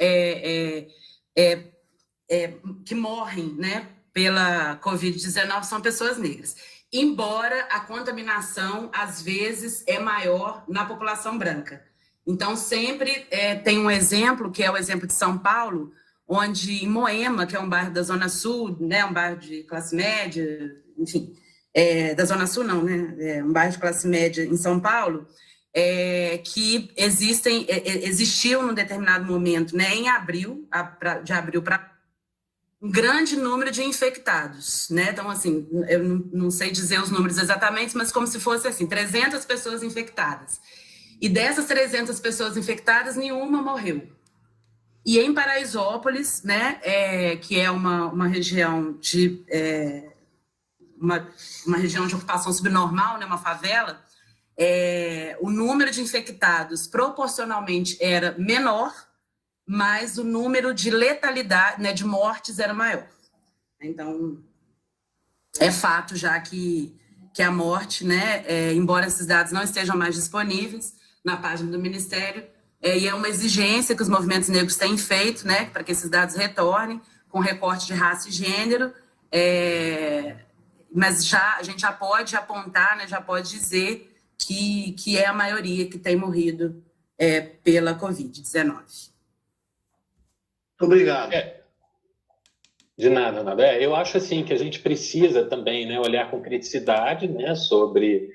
que morrem, né, pela Covid-19 são pessoas negras. Embora a contaminação, às vezes, é maior na população branca. Então, sempre tem um exemplo, que é o exemplo de São Paulo, onde em Moema, que é um bairro da Zona Sul, né, um bairro de classe média, enfim, da Zona Sul não, né, um bairro de classe média em São Paulo, que existiu num determinado momento, né, em abril, de abril para um grande número de infectados, né? Então, assim, eu não sei dizer os números exatamente, mas como se fosse, assim, 300 pessoas infectadas. E dessas 300 pessoas infectadas, nenhuma morreu. E em Paraisópolis, né, que é uma região de... uma região de ocupação subnormal, né, uma favela, o número de infectados proporcionalmente era menor, mas o número de letalidade, né, de mortes era maior. Então, é fato já que a morte, né, embora esses dados não estejam mais disponíveis na página do Ministério, e é uma exigência que os movimentos negros têm feito, né, para que esses dados retornem, com recorte de raça e gênero, mas a gente já pode apontar, né, já pode dizer que é a maioria que tem morrido pela Covid-19. Obrigado. De nada, nada. Eu acho assim que a gente precisa também, né, olhar com criticidade, né, sobre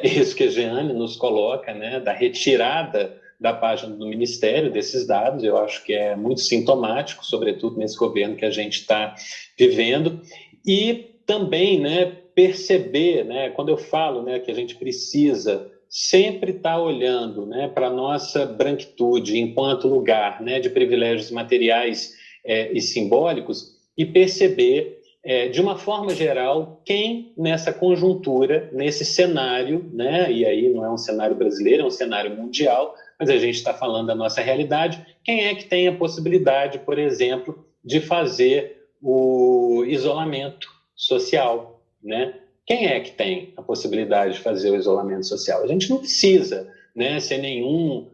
isso que a Jeane nos coloca, né, da retirada da página do Ministério desses dados. Eu acho que é muito sintomático, sobretudo nesse governo que a gente está vivendo. E também, né, perceber, né, quando eu falo, né, que a gente precisa sempre estar olhando, né, para a nossa branquitude enquanto lugar, né, de privilégios materiais e simbólicos, e perceber, de uma forma geral, quem nessa conjuntura, nesse cenário, né, e aí não é um cenário brasileiro, é um cenário mundial, mas a gente está falando da nossa realidade, quem é que tem a possibilidade, por exemplo, de fazer o isolamento social, né? Quem é que tem a possibilidade de fazer o isolamento social? A gente não precisa, né, ser nenhum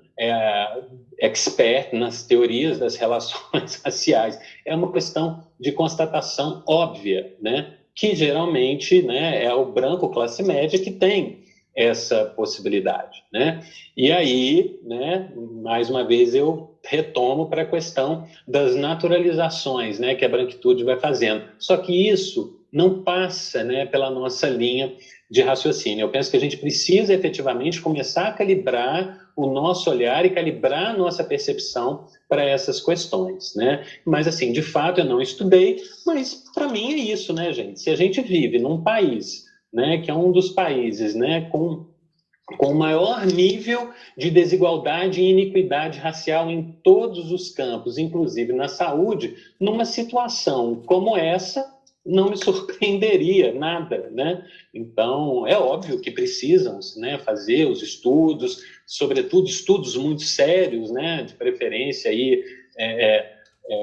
expert nas teorias das relações raciais. É uma questão de constatação óbvia, né, que geralmente, né, é o branco classe média que tem essa possibilidade, né? E aí, né, mais uma vez eu retomo para a questão das naturalizações, né, que a branquitude vai fazendo. Só que isso não passa, né, pela nossa linha de raciocínio. Eu penso que a gente precisa efetivamente começar a calibrar o nosso olhar e calibrar a nossa percepção para essas questões, né? Mas, assim, de fato, eu não estudei, mas para mim é isso, né, gente? Se a gente vive num país, né, que é um dos países, né, com o maior nível de desigualdade e iniquidade racial em todos os campos, inclusive na saúde, numa situação como essa, não me surpreenderia nada, né? Então, é óbvio que precisam, né, fazer os estudos, sobretudo estudos muito sérios, né, de preferência aí,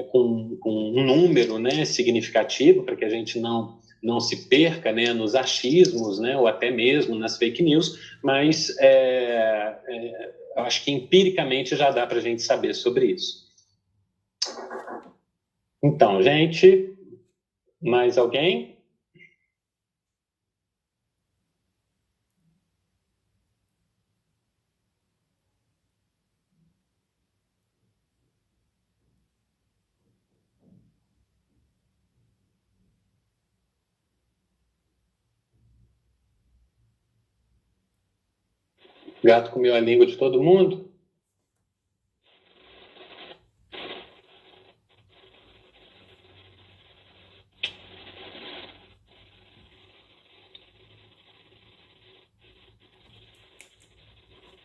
com um número, né, significativo, para que a gente não se perca, né, nos achismos, né, ou até mesmo nas fake news, mas eu acho que empiricamente já dá para a gente saber sobre isso. Então, gente, mais alguém? Gato comeu a língua de todo mundo?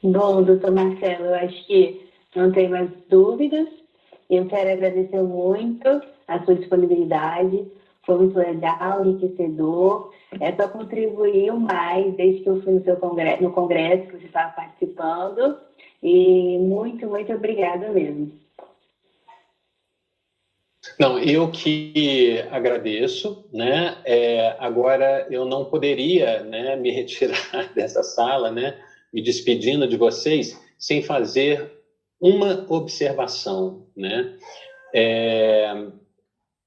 Bom, doutor Marcelo, eu acho que não tem mais dúvidas. Eu quero agradecer muito a sua disponibilidade. Foi muito legal, enriquecedor. É só contribuir mais desde que eu fui no congresso que você estava participando. E muito, muito obrigada mesmo. Não, eu que agradeço, né? Agora eu não poderia, né, me retirar dessa sala, né, me despedindo de vocês, sem fazer uma observação, né?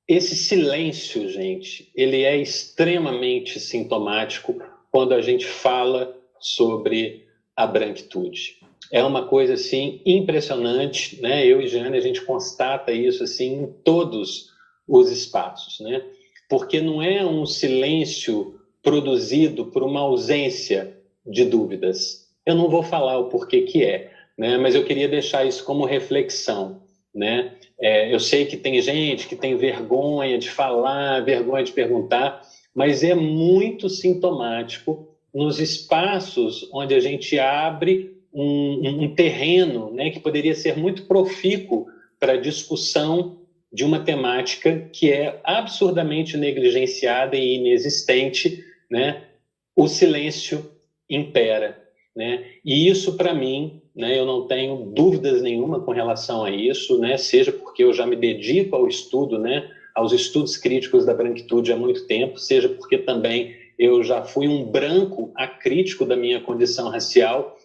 Esse silêncio, gente, ele é extremamente sintomático quando a gente fala sobre a branquitude. É uma coisa, assim, impressionante, né? Eu e Jeane, a gente constata isso, assim, em todos os espaços, né? Porque não é um silêncio produzido por uma ausência de dúvidas. Eu não vou falar o porquê que é, né? Mas eu queria deixar isso como reflexão, né? Eu sei que tem gente que tem vergonha de falar, vergonha de perguntar, mas é muito sintomático nos espaços onde a gente abre um terreno, né, que poderia ser muito profícuo para a discussão de uma temática que é absurdamente negligenciada e inexistente, né? O silêncio impera, né? E isso, para mim, né, eu não tenho dúvidas nenhuma com relação a isso, né? Seja porque eu já me dedico ao estudo, né, aos estudos críticos da branquitude há muito tempo, seja porque também eu já fui um branco acrítico da minha condição racial.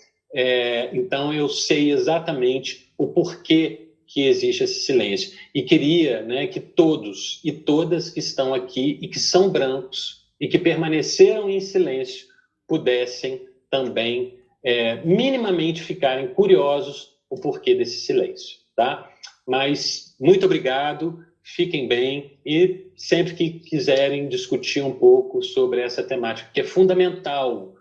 Então eu sei exatamente o porquê que existe esse silêncio. E queria, né, que todos e todas que estão aqui e que são brancos e que permaneceram em silêncio pudessem também minimamente ficarem curiosos o porquê desse silêncio, tá? Mas muito obrigado, fiquem bem e sempre que quiserem discutir um pouco sobre essa temática, que é fundamental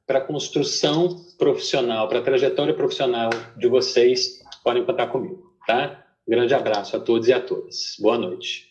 para a construção profissional, para a trajetória profissional de vocês, podem contar comigo, tá? Um grande abraço a todos e a todas. Boa noite.